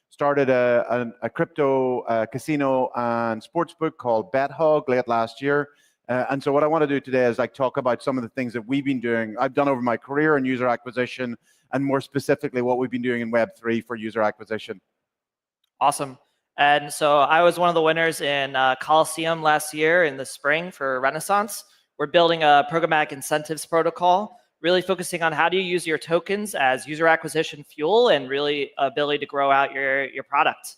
Started a crypto casino and sportsbook called BetHog late last year. And so what I want to do today is talk about some of the things that we've been doing, I've done over my career in user acquisition, and more specifically what we've been doing in Web3 for user acquisition. Awesome. And so I was one of the winners in Coliseum last year in the spring for Renaissance. We're building a programmatic incentives protocol, really focusing on how do you use your tokens as user acquisition fuel and really ability to grow out your product.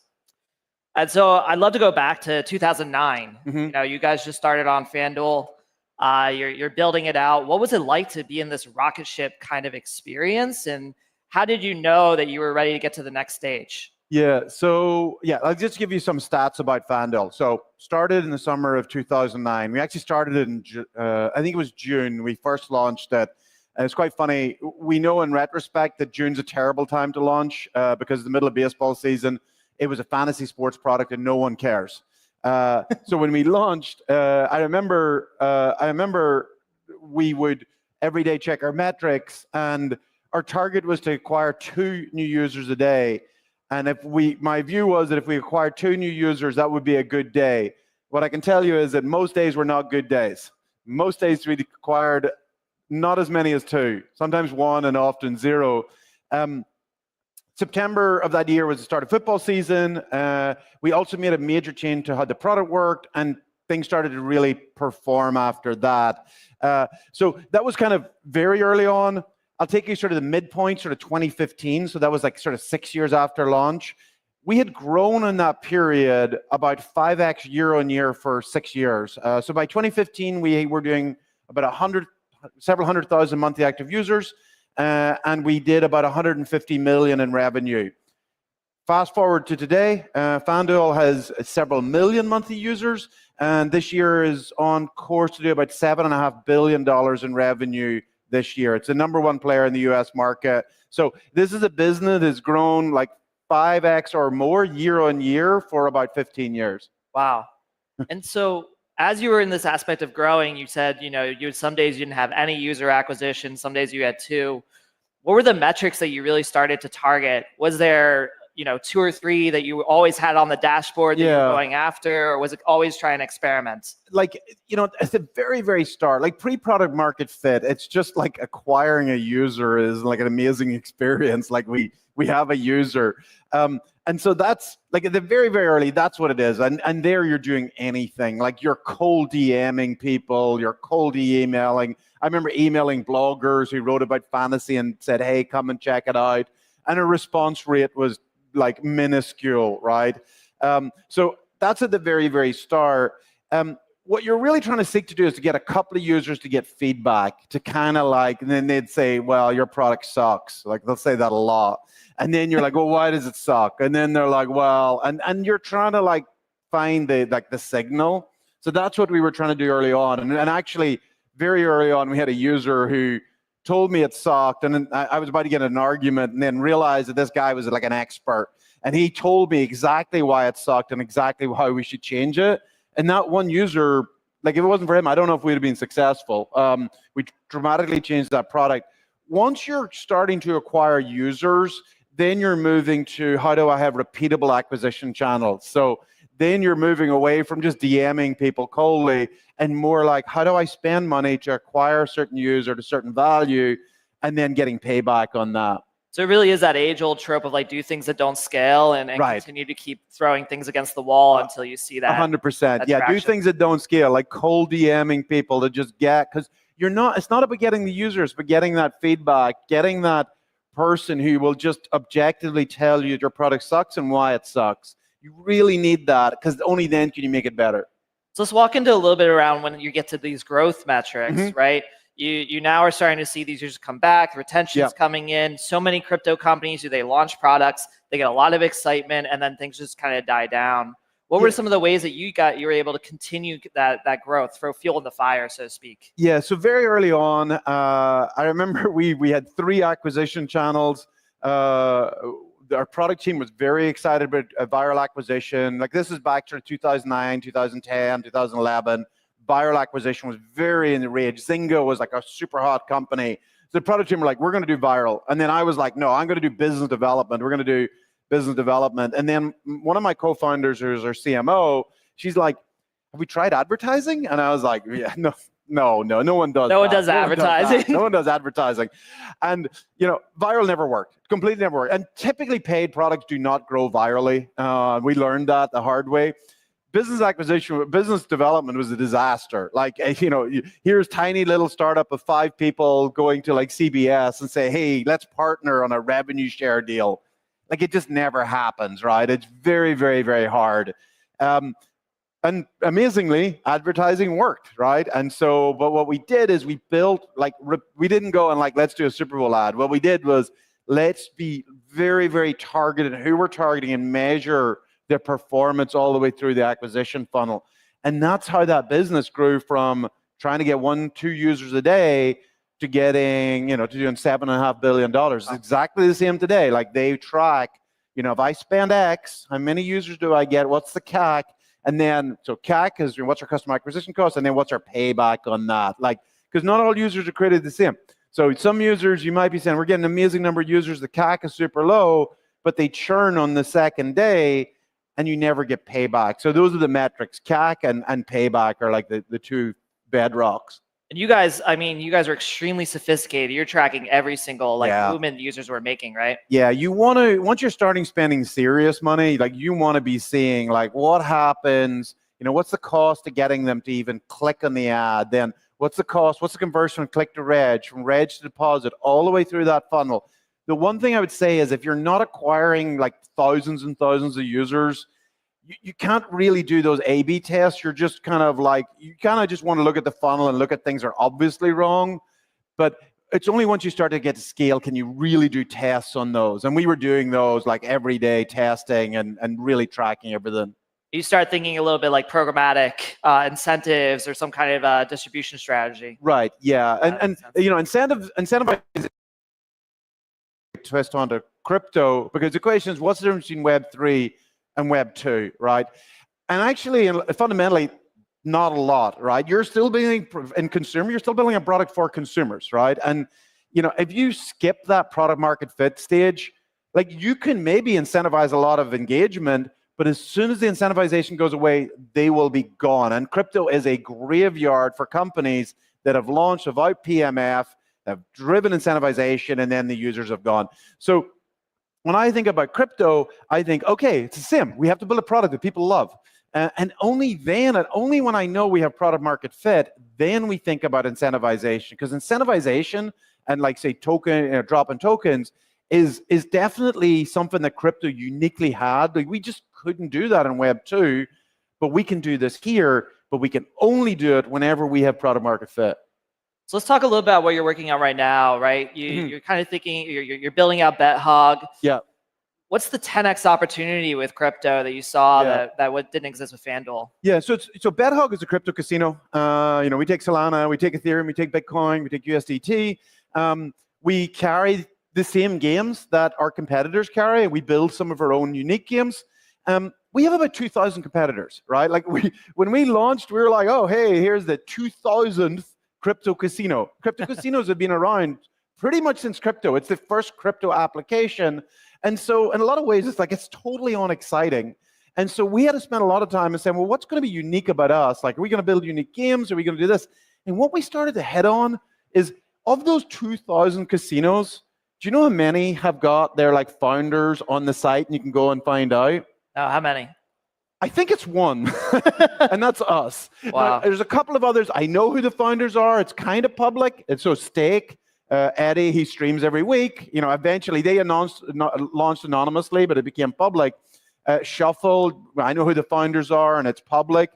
And so I'd love to go back to 2009. Mm-hmm. You guys just started on FanDuel. You're building it out. What was it like to be in this rocket ship kind of experience? And how did you know that you were ready to get to the next stage? Yeah, so I'll just give you some stats about FanDuel. So started in the summer of 2009. We actually started in, I think it was June. We first launched it. And it's quite funny. We know in retrospect that June's a terrible time to launch because it's the middle of baseball season. It was a fantasy sports product and no one cares. So when we launched, I remember we would every day check our metrics, and our target was to acquire 2 new users a day. And my view was that if we acquired 2 new users, that would be a good day. What I can tell you is that most days were not good days. Most days we acquired not as many as 2, sometimes 1 and often 0. September of that year was the start of football season. We also made a major change to how the product worked, and things started to really perform after that. So that was kind of very early on. I'll take you sort of the midpoint, sort of 2015. So that was sort of 6 years after launch. We had grown in that period about 5x year on year for 6 years. So by 2015, we were doing about several hundred thousand monthly active users, and we did about 150 million in revenue. Fast forward to today, FanDuel has several million monthly users, and this year is on course to do about $7.5 billion in revenue this year. It's the #1 player in the US market. So this is a business that's grown 5x or more year on year for about 15 years. Wow. And so as you were in this aspect of growing, you said, some days you didn't have any user acquisition, some days you had 2. What were the metrics that you really started to target? Was there, 2 or 3 that you always had on the dashboard that you were going after, or was it always try and experiment? At the very, very start, pre-product market fit, it's just acquiring a user is an amazing experience. We have a user. And so that's at the very, very early, that's what it is. And there you're doing anything. You're cold DMing people, you're cold emailing. I remember emailing bloggers who wrote about fantasy and said, hey, come and check it out. And a response rate was minuscule, right? So that's at the very, very start. What you're really trying to seek to do is to get a couple of users to get feedback, to kind of and then they'd say, well, your product sucks. They'll say that a lot. And then you're well, why does it suck? And then they're well, and you're trying to find the signal. So that's what we were trying to do early on. And actually, very early on, we had a user who told me it sucked, and then I was about to get in an argument, and then realized that this guy was an expert, and he told me exactly why it sucked and exactly how we should change it. And that one user, if it wasn't for him, I don't know if we'd have been successful. We dramatically changed that product. Once you're starting to acquire users, then you're moving to how do I have repeatable acquisition channels. So then you're moving away from just DMing people coldly and more how do I spend money to acquire a certain user to certain value and then getting payback on that. So it really is that age-old trope of like do things that don't scale and Right. continue to keep throwing things against the wall until you see that. 100%. Yeah, do traction. things that don't scale, like cold DMing people to just get, because it's not about getting the users, but getting that feedback, getting that person who will just objectively tell you your product sucks and why it sucks. You really need that, because only then can you make it better. So let's walk into a little bit around when you get to these growth metrics, Mhm. right? You now are starting to see these users come back, retention's Yep. coming in. So many crypto companies, they launch products, they get a lot of excitement, and then things just kind of die down. What were Yeah. some of the ways that you were able to continue that growth, throw fuel in the fire, so to speak? Yeah, so very early on, I remember we had 3 acquisition channels. Our product team was very excited about viral acquisition. Like this is back to 2009, 2010, 2011. Viral acquisition was very in the rage. Zynga was like a super hot company. So the product team were like, we're going to do viral. And then I was like, no, I'm going to do business development. We're going to do business development. And then one of my co-founders, who's our CMO, she's like, have we tried advertising? And I was like, yeah, no one does. No one that. does that. advertising. No one does advertising. And viral never worked. Completely never worked. And typically paid products do not grow virally. We learned that the hard way. Business development was a disaster. Like, here's tiny little startup of 5 people going to like CBS and say, hey, let's partner on a revenue share deal. Like it just never happens, right? It's very, very, very hard. And amazingly, advertising worked, right? And so, but what we did is we built, we didn't go and let's do a Super Bowl ad. What we did was, let's be very, very targeted who we're targeting and measure their performance all the way through the acquisition funnel. And that's how that business grew from trying to get 1-2 users a day to getting, to doing $7.5 billion. It's exactly the same today. Like they track, if I spend X, how many users do I get? What's the CAC? And then, so CAC is what's our customer acquisition cost, and then what's our payback on that? Because not all users are created the same. So some users, you might be saying, we're getting an amazing number of users, the CAC is super low, but they churn on the second day, and you never get payback. So those are the metrics. CAC and payback are like the 2 bedrocks. And you guys are extremely sophisticated. You're tracking every single movement users were making, right? Yeah, you want to, once you're starting spending serious money, you want to be seeing what happens, what's the cost of getting them to even click on the ad? Then what's the cost? What's the conversion from click to reg, from reg to deposit, all the way through that funnel? The one thing I would say is if you're not acquiring thousands and thousands of users, you can't really do those A/B tests. You're just you just want to look at the funnel and look at things that are obviously wrong. But it's only once you start to get to scale can you really do tests on those. And we were doing those everyday testing and really tracking everything. You start thinking a little bit like programmatic incentives or some kind of distribution strategy. Right. Yeah. And incentive twist onto crypto, because the question is, what's the difference between Web3 and Web 2, right? And actually, fundamentally, not a lot, right? You're still building you're still building a product for consumers, right? And if you skip that product market fit stage, you can maybe incentivize a lot of engagement, but as soon as the incentivization goes away, they will be gone. And crypto is a graveyard for companies that have launched without PMF, have driven incentivization, and then the users have gone. So when I think about crypto, I think, okay, it's a sim. We have to build a product that people love. And only then, and only when I know we have product market fit, then we think about incentivization. Because incentivization and say drop in tokens is definitely something that crypto uniquely had. We just couldn't do that in Web 2, but we can do this here, but we can only do it whenever we have product market fit. So let's talk a little bit about what you're working on right now, right? You're kind of thinking, you're building out BetHog. Yeah. What's the 10x opportunity with crypto that you saw that didn't exist with FanDuel? Yeah, so BetHog is a crypto casino. We take Solana, we take Ethereum, we take Bitcoin, we take USDT. We carry the same games that our competitors carry. We build some of our own unique games. We have about 2,000 competitors, right? When we launched, we were like, oh, hey, here's the 2,000th crypto casino. Crypto casinos have been around pretty much since crypto. It's the first crypto application. And so in a lot of ways, it's totally unexciting. And so we had to spend a lot of time and saying, well, what's going to be unique about us? Are we going to build unique games? Are we going to do this? And what we started to head on is, of those 2,000 casinos, Do you know how many have got their like founders on the site, and you can go and find out? How many? I think it's one, and that's us. Wow. Now, there's a couple of others. I know who the founders are. It's kind of public. And so Stake, Eddie, he streams every week. You know, eventually they launched anonymously, but it became public. Shuffle, I know who the founders are, and it's public.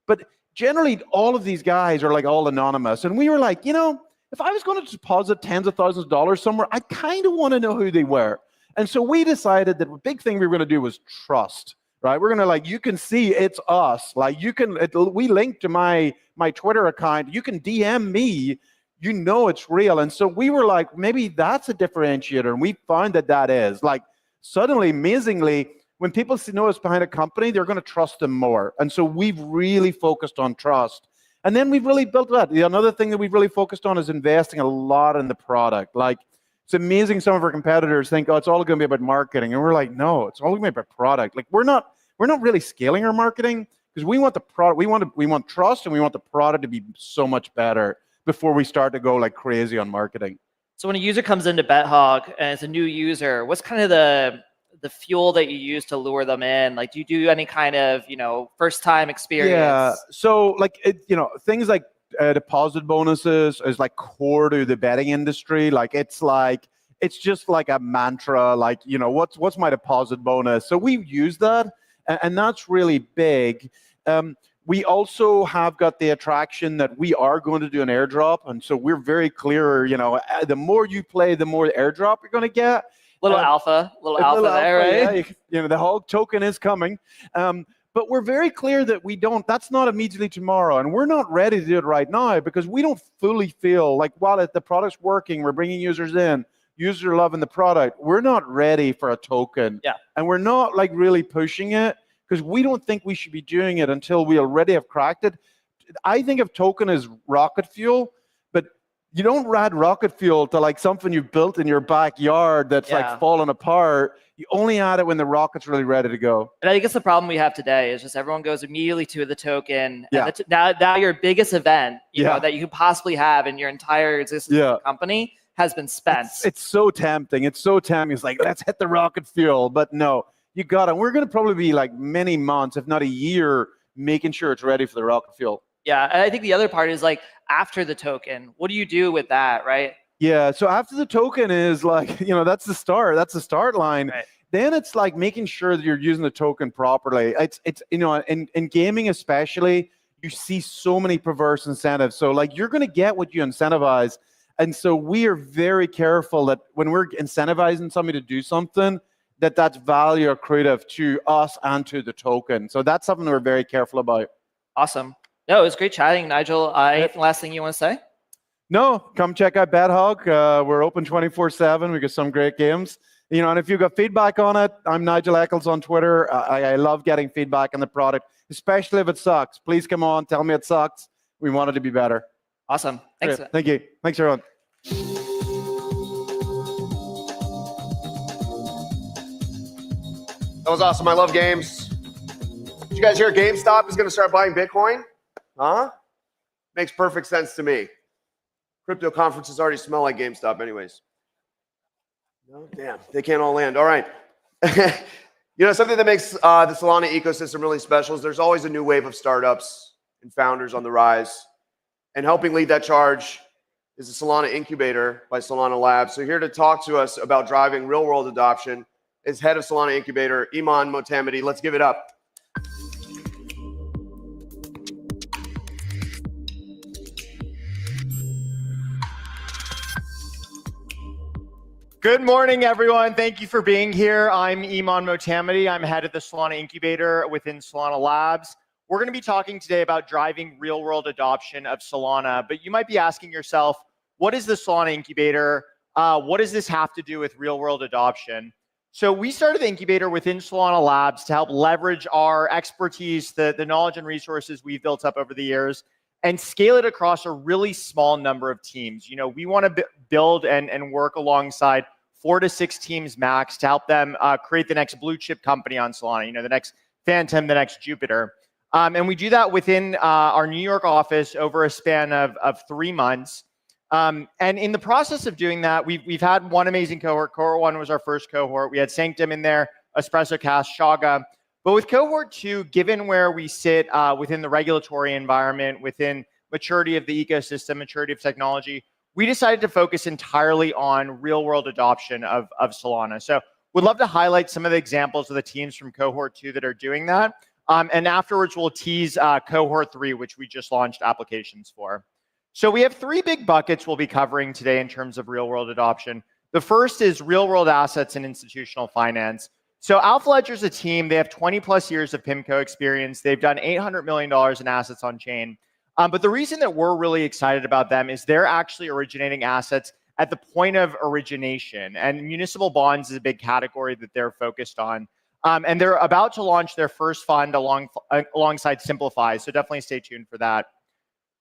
But generally, all of these guys are like all anonymous. And we were like, you know, if I was going to deposit tens of thousands of dollars somewhere, I kind of want to know who they were. And so we decided that the big thing we were going to do was trust. Right, we're gonna like, you can see it's us. Like you can, we link to my Twitter account. You can DM me, you know it's real. And so we were like, maybe that's a differentiator, and we found that that is. Like suddenly, amazingly, when people know us behind a company, they're going to trust them more. And so we've really focused on trust. And then we've really built that. Another thing that we've really focused on is investing a lot in the product. Like it's amazing some of our competitors think, oh, it's all going to be about marketing. And we're like, no, it's all going to be about product. Like we're not really scaling our marketing because we want the product, we want trust, and we want the product to be so much better before we start to go like crazy on marketing. So when a user comes into BetHog and it's a new user, what's kind of the fuel that you use to lure them in? Like, do you do any kind of, you know, first time experience? Yeah. So like, you know, things like deposit bonuses is like core to the betting industry. Like, it's just like a mantra, like, you know, what's my deposit bonus? So we use that, and that's really big. We also have got the attraction that we are going to do an airdrop. And so we're very clear, you know, the more you play, the more airdrop you're going to get. Little alpha there, right? Yeah, you know, the whole token is coming. But we're very clear that that's not immediately tomorrow. And we're not ready to do it right now because we don't fully feel like while the product's working, we're bringing users in, users are loving the product, we're not ready for a token. Yeah. And we're not like really pushing it because we don't think we should be doing it until we already have cracked it. I think of token as rocket fuel, but you don't add rocket fuel to like something you've built in your backyard that's like falling apart. You only add it when the rocket's really ready to go. And I think it's the problem we have today is just everyone goes immediately to the token. Yeah. And now your biggest event, you know, that you could possibly have in your entire existence of the company has been spent. It's so tempting. It's so tempting. It's like, let's hit the rocket fuel. But no, you got it. We're going to probably be like many months, if not a year, making sure it's ready for the rocket fuel. Yeah. And I think the other part is like after the token, what do you do with that, right? Yeah. So after the token is like, you know, that's the start. That's the start line. Right. Then it's like making sure that you're using the token properly. It's you know, in gaming especially, you see so many perverse incentives. So like you're going to get what you incentivize. And so we are very careful that when we're incentivizing somebody to do something, that's value accretive to us and to the token. So that's something that we're very careful about. Awesome. No, it was great chatting, Nigel. Anything last thing you want to say? No, come check out BetHog. We're open 24/7. We got some great games. You know, and if you've got feedback on it, I'm Nigel Eccles on Twitter. I love getting feedback on the product, especially if it sucks. Please come on, tell me it sucks. We want it to be better. Awesome. Thanks. Great. Thank you. Thanks, everyone. That was awesome. I love games. Did you guys hear GameStop is going to start buying Bitcoin? Huh? Makes perfect sense to me. Crypto conferences already smell like GameStop anyways. No, damn, they can't all land. All right. You know, something that makes the Solana ecosystem really special is there's always a new wave of startups and founders on the rise. And helping lead that charge is the Solana Incubator by Solana Labs. So here to talk to us about driving real-world adoption is head of Solana Incubator, Iman Motamedi. Let's give it up. Good morning, everyone. Thank you for being here. I'm Iman Motamedi. I'm head of the Solana Incubator within Solana Labs. We're going to be talking today about driving real-world adoption of Solana, but you might be asking yourself, what is the Solana Incubator? What does this have to do with real-world adoption? So we started the incubator within Solana Labs to help leverage our expertise, the knowledge and resources we've built up over the years, and scale it across a really small number of teams. You know, we want to build and work alongside 4 to 6 teams max to help them create the next blue chip company on Solana, you know, the next Phantom, the next Jupiter. And we do that within our New York office over a span of 3 months. And in the process of doing that, we've had one amazing cohort. Cohort 1 was our first cohort. We had Sanctum in there, Espresso Cast, Shaga. But with cohort 2, given where we sit within the regulatory environment, within maturity of the ecosystem, maturity of technology, we decided to focus entirely on real-world adoption of Solana. So we'd love to highlight some of the examples of the teams from cohort 2 that are doing that. And afterwards, we'll tease cohort 3, which we just launched applications for. So we have 3 big buckets we'll be covering today in terms of real-world adoption. The first is real-world assets and institutional finance. So Alpha Ledger is a team. They have 20+ years of PIMCO experience. They've done $800 million in assets on chain. But the reason that we're really excited about them is they're actually originating assets at the point of origination. And municipal bonds is a big category that they're focused on. And they're about to launch their first fund alongside Simplify. So definitely stay tuned for that.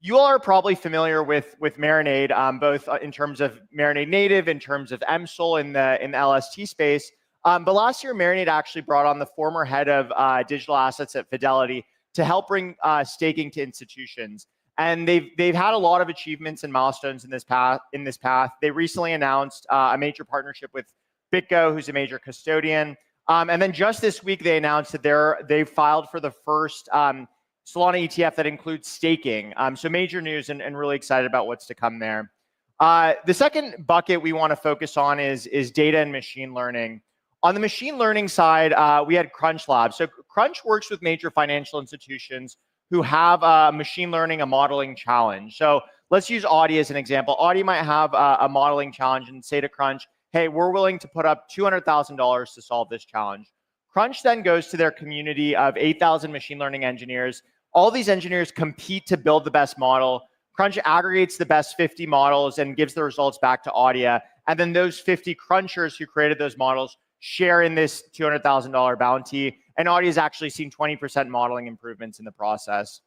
You all are probably familiar with Marinade, both in terms of Marinade native, in terms of MSOL in the LST space. But last year, Marinade actually brought on the former head of digital assets at Fidelity to help bring staking to institutions. And they've had a lot of achievements and milestones in this path. They recently announced a major partnership with BitGo, who's a major custodian. And then just this week, they announced that they've filed for the first Solana ETF that includes staking. So major news and really excited about what's to come there. The second bucket we want to focus on is data and machine learning. On the machine learning side, we had Crunch Labs. So Crunch works with major financial institutions who have a machine learning, a modeling challenge. So let's use Audi as an example. Audi might have a modeling challenge and say to Crunch, hey, we're willing to put up $200,000 to solve this challenge. Crunch then goes to their community of 8,000 machine learning engineers. All these engineers compete to build the best model. Crunch aggregates the best 50 models and gives the results back to Audia. And then those 50 crunchers who created those models share in this $200,000 bounty. And Audia's actually seen 20% modeling improvements in the process.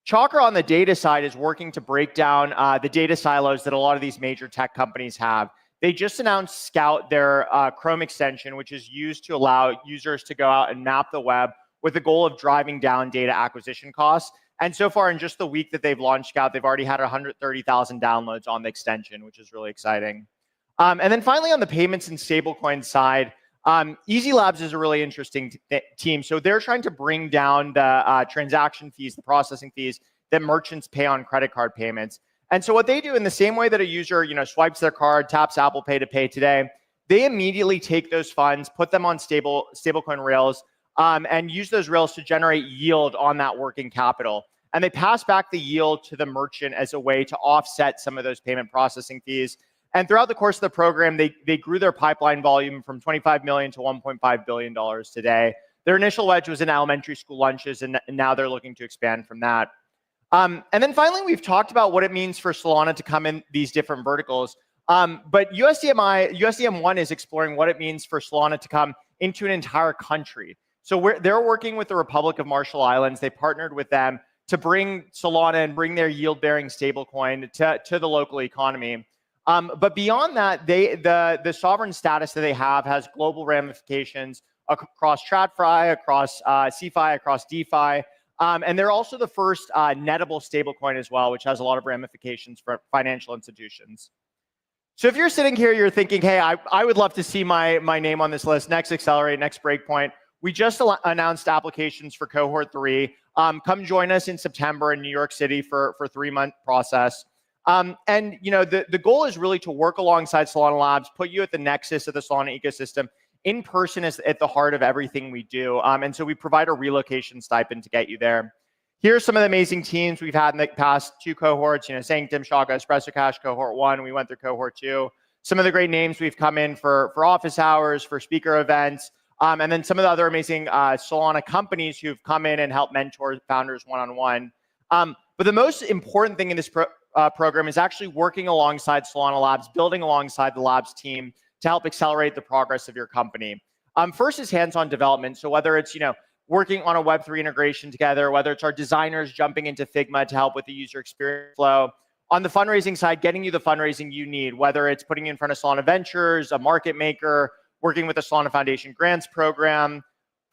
Chakra on the data side is working to break down the data silos that a lot of these major tech companies have. They just announced Scout, their Chrome extension, which is used to allow users to go out and map the web with the goal of driving down data acquisition costs. And so far, in just the week that they've launched Scout, they've already had 130,000 downloads on the extension, which is really exciting. And then finally, on the payments and stablecoin side, Easy Labs is a really interesting team. So they're trying to bring down the transaction fees, the processing fees that merchants pay on credit card payments. And so what they do in the same way that a user, swipes their card, taps Apple Pay to pay today, they immediately take those funds, put them on stablecoin rails, and use those rails to generate yield on that working capital. And they pass back the yield to the merchant as a way to offset some of those payment processing fees. And throughout the course of the program, they grew their pipeline volume from $25 million to $1.5 billion today. Their initial wedge was in elementary school lunches, and now they're looking to expand from that. And then finally, we've talked about what it means for Solana to come in these different verticals. But USDM1 is exploring what it means for Solana to come into an entire country. So they're working with the Republic of Marshall Islands. They partnered with them to bring Solana and bring their yield-bearing stablecoin to the local economy. But beyond that, the sovereign status that they have has global ramifications across TradFi, across CeFi, across DeFi. And they're also the first nettable stablecoin as well, which has a lot of ramifications for financial institutions. So if you're sitting here, you're thinking, hey, I would love to see my name on this list, next Accelerate, next Breakpoint. We just announced applications for cohort 3. Come join us in September in New York City for a 3-month process. And the goal is really to work alongside Solana Labs, put you at the nexus of the Solana ecosystem. In person is at the heart of everything we do. And so we provide a relocation stipend to get you there. Here are some of the amazing teams we've had in the past 2 cohorts, Sanctum, Shaga, Espresso Cash, cohort 1. We went through cohort 2. Some of the great names we've come in for office hours, for speaker events, and then some of the other amazing Solana companies who've come in and helped mentor founders one-on-one. But the most important thing in this program is actually working alongside Solana Labs, building alongside the Labs team to help accelerate the progress of your company. First is hands-on development. So whether it's working on a Web3 integration together, whether it's our designers jumping into Figma to help with the user experience flow. On the fundraising side, getting you the fundraising you need, whether it's putting you in front of Solana Ventures, a market maker, working with the Solana Foundation grants program,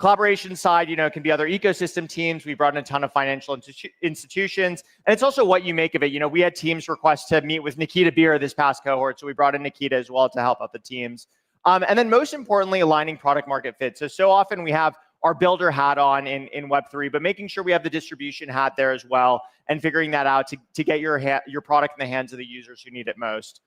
Collaboration side, it can be other ecosystem teams. We brought in a ton of financial institutions, and it's also what you make of it. We had teams request to meet with Nikita Beer this past cohort, so we brought in Nikita as well to help out the teams. And then most importantly, aligning product market fit. So often we have our builder hat on in Web3, but making sure we have the distribution hat there as well, and figuring that out to get your product in the hands of the users who need it most.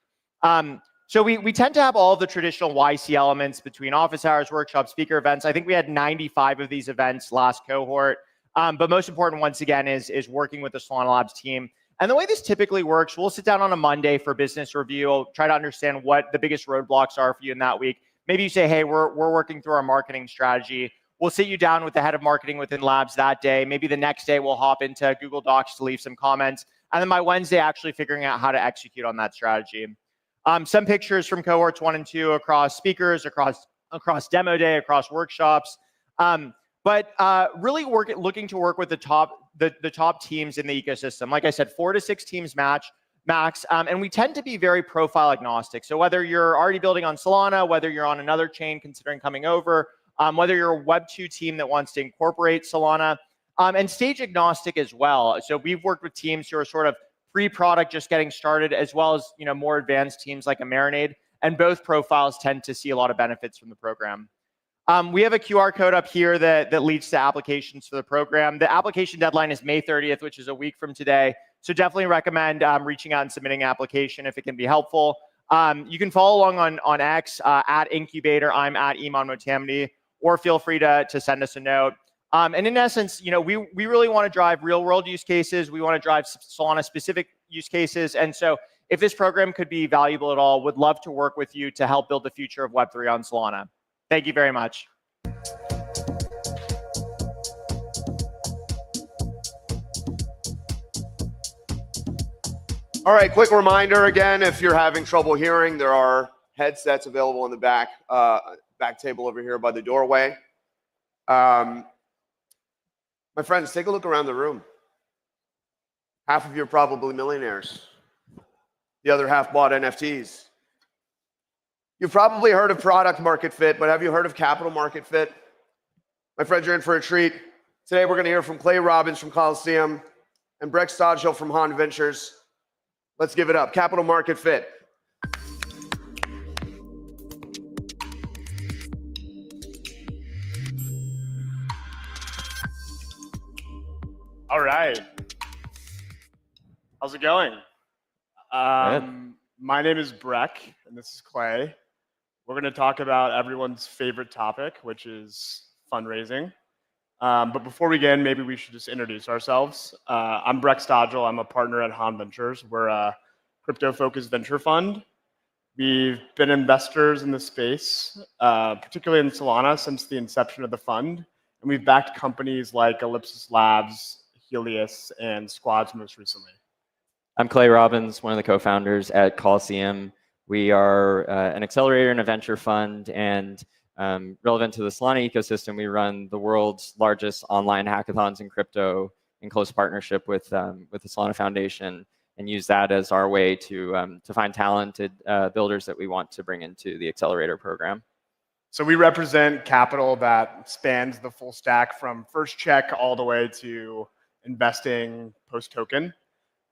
So we tend to have all the traditional YC elements between office hours, workshops, speaker events. I think we had 95 of these events last cohort. But most important, once again, is working with the Solana Labs team. And the way this typically works, we'll sit down on a Monday for business review. We'll try to understand what the biggest roadblocks are for you in that week. Maybe you say, hey, we're working through our marketing strategy. We'll sit you down with the head of marketing within Labs that day. Maybe the next day we'll hop into Google Docs to leave some comments. And then by Wednesday, actually figuring out how to execute on that strategy. Some pictures from cohorts 1 and 2 across speakers, across demo day, across workshops. But really looking to work with the top teams in the ecosystem. Like I said, 4 to 6 teams max. And we tend to be very profile agnostic. So whether you're already building on Solana, whether you're on another chain considering coming over, whether you're a Web2 team that wants to incorporate Solana, and stage agnostic as well. So we've worked with teams who are sort of pre-product, just getting started, as well as more advanced teams like a Marinade, and both profiles tend to see a lot of benefits from the program. We have a QR code up here that leads to applications for the program. The application deadline is May 30th, which is a week from today. So definitely recommend reaching out and submitting an application if it can be helpful. You can follow along on X at Incubator. I'm at Iman Motamedi, or feel free to send us a note. And in essence, we really want to drive real world use cases. We want to drive Solana specific use cases. And so if this program could be valuable at all, would love to work with you to help build the future of Web3 on Solana. Thank you very much. All right, quick reminder again, if you're having trouble hearing, there are headsets available in the back table over here by the doorway. My friends, take a look around the room. Half of you are probably millionaires. The other half bought NFTs. You've probably heard of product market fit, but have you heard of capital market fit? My friends, you're in for a treat. Today, we're going to hear from Clay Robbins from Coliseum and Breck Stodgill from Han Ventures. Let's give it up. Capital market fit. All right. How's it going? My name is Breck, and this is Clay. We're going to talk about everyone's favorite topic, which is fundraising. But before we begin, maybe we should just introduce ourselves. I'm Breck Stodgill. I'm a partner at Han Ventures. We're a crypto-focused venture fund. We've been investors in the space, particularly in Solana, since the inception of the fund. And we've backed companies like Ellipsis Labs, Helios, and Squads most recently. I'm Clay Robbins, one of the co-founders at Coliseum. We are an accelerator and a venture fund, and relevant to the Solana ecosystem, we run the world's largest online hackathons in crypto in close partnership with the Solana Foundation, and use that as our way to find talented builders that we want to bring into the accelerator program. So we represent capital that spans the full stack from first check all the way to investing post-token.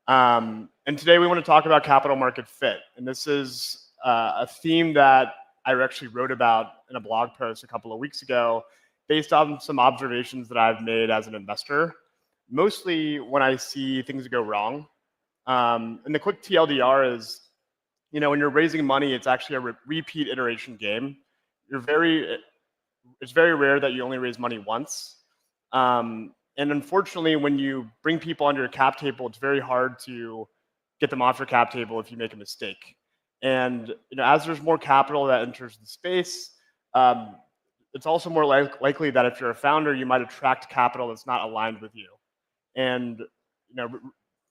And today we want to talk about capital market fit. And this is a theme that I actually wrote about in a blog post a couple of weeks ago based on some observations that I've made as an investor, mostly when I see things go wrong. And the quick TLDR is, when you're raising money, it's actually a repeat iteration game. It's very rare that you only raise money once. And unfortunately, when you bring people onto your cap table, it's very hard to get them off your cap table if you make a mistake. And as there's more capital that enters the space, it's also more likely that if you're a founder, you might attract capital that's not aligned with you. And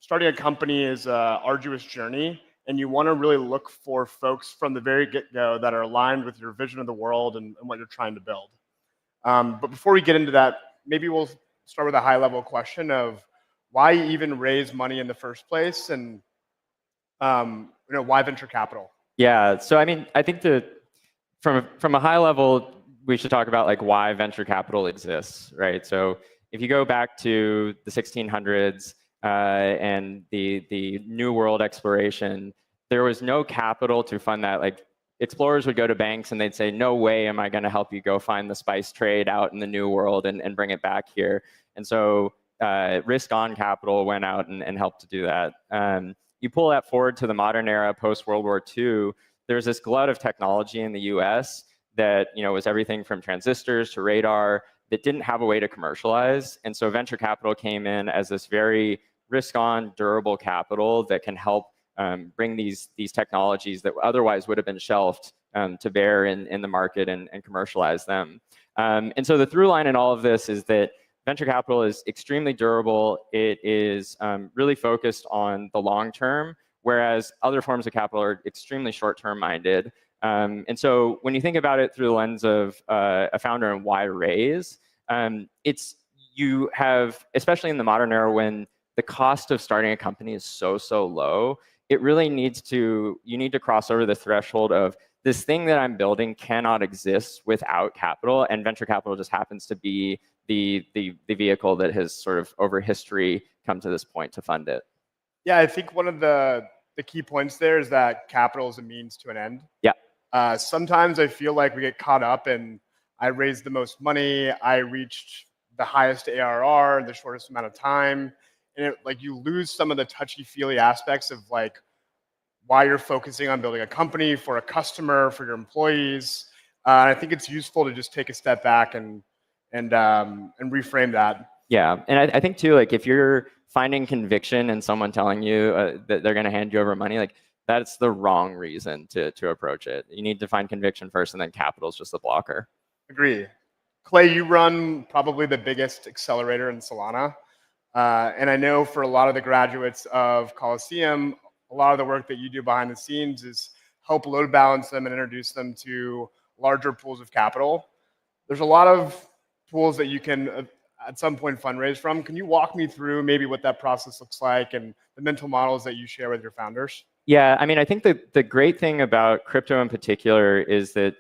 starting a company is an arduous journey, and you want to really look for folks from the very get-go that are aligned with your vision of the world and what you're trying to build. But before we get into that, maybe we'll start with a high-level question of why even raise money in the first place, and why venture capital? Yeah, so I mean, I think from a high level, we should talk about like why venture capital exists, right? So if you go back to the 1600s and the New World exploration, there was no capital to fund that. Like explorers would go to banks and they'd say, no way am I going to help you go find the spice trade out in the New World and bring it back here. And so risk-on capital went out and helped to do that. You pull that forward to the modern era, post-World War II, there's this glut of technology in the US that was everything from transistors to radar that didn't have a way to commercialize. And so venture capital came in as this very risk-on, durable capital that can help bring these technologies that otherwise would have been shelved to bear in the market and commercialize them. And so the through line in all of this is that venture capital is extremely durable. It is really focused on the long term, whereas other forms of capital are extremely short-term minded. And so when you think about it through the lens of a founder and why raise, you have, especially in the modern era when the cost of starting a company is so low, it really you need to cross over the threshold of this thing that I'm building cannot exist without capital, and venture capital just happens to be the vehicle that has sort of over history come to this point to fund it. Yeah, I think one of the key points there is that capital is a means to an end. Yeah. Sometimes I feel like we get caught up in I raised the most money, I reached the highest ARR in the shortest amount of time, and you lose some of the touchy-feely aspects of like why you're focusing on building a company for a customer, for your employees. And I think it's useful to just take a step back and reframe that. Yeah, and I think too, like if you're finding conviction in someone telling you that they're going to hand you over money, like that's the wrong reason to approach it. You need to find conviction first, and then capital is just the blocker. Agree. Clay, you run probably the biggest accelerator in Solana. And I know for a lot of the graduates of Coliseum, a lot of the work that you do behind the scenes is help load balance them and introduce them to larger pools of capital. There's a lot of pools that you can at some point fundraise from. Can you walk me through maybe what that process looks like and the mental models that you share with your founders? Yeah, I mean, I think the great thing about crypto in particular is that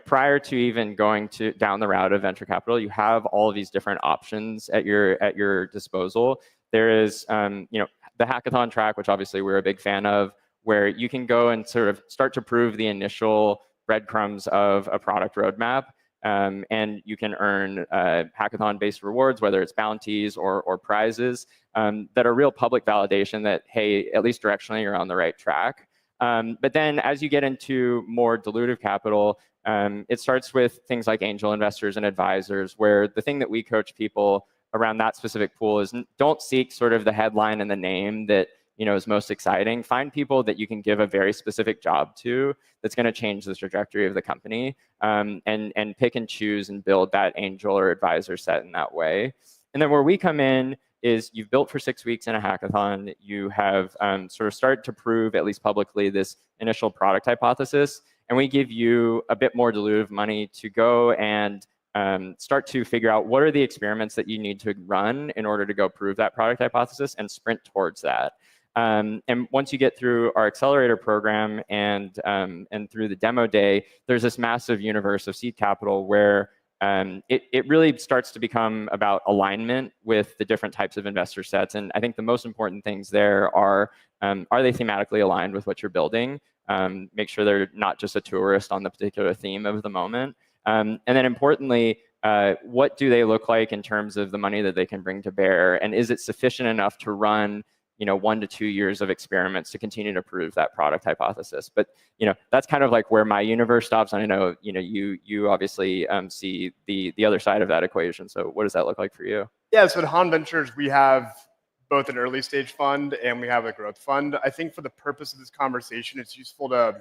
prior to even going down the route of venture capital, you have all of these different options at your disposal. There is the hackathon track, which obviously we're a big fan of, where you can go and sort of start to prove the initial breadcrumbs of a product roadmap. And you can earn hackathon-based rewards, whether it's bounties or prizes, that are real public validation that, hey, at least directionally you're on the right track. But then as you get into more dilutive capital, it starts with things like angel investors and advisors, where the thing that we coach people around that specific pool is don't seek sort of the headline and the name that is most exciting. Find people that you can give a very specific job to that's going to change the trajectory of the company, and pick and choose and build that angel or advisor set in that way. And then where we come in is you've built for 6 weeks in a hackathon. You have sort of started to prove, at least publicly, this initial product hypothesis. And we give you a bit more dilutive money to go and start to figure out what are the experiments that you need to run in order to go prove that product hypothesis and sprint towards that. And once you get through our accelerator program and through the demo day, there's this massive universe of seed capital where it really starts to become about alignment with the different types of investor sets. And I think the most important things there are they thematically aligned with what you're building? Make sure they're not just a tourist on the particular theme of the moment. And then importantly, what do they look like in terms of the money that they can bring to bear? And is it sufficient enough to run 1 to 2 years of experiments to continue to prove that product hypothesis? But that's kind of like where my universe stops. And I know you obviously see the other side of that equation. So what does that look like for you? Yeah, so at Han Ventures we have both an early stage fund and we have a growth fund. I think for the purpose of this conversation, it's useful to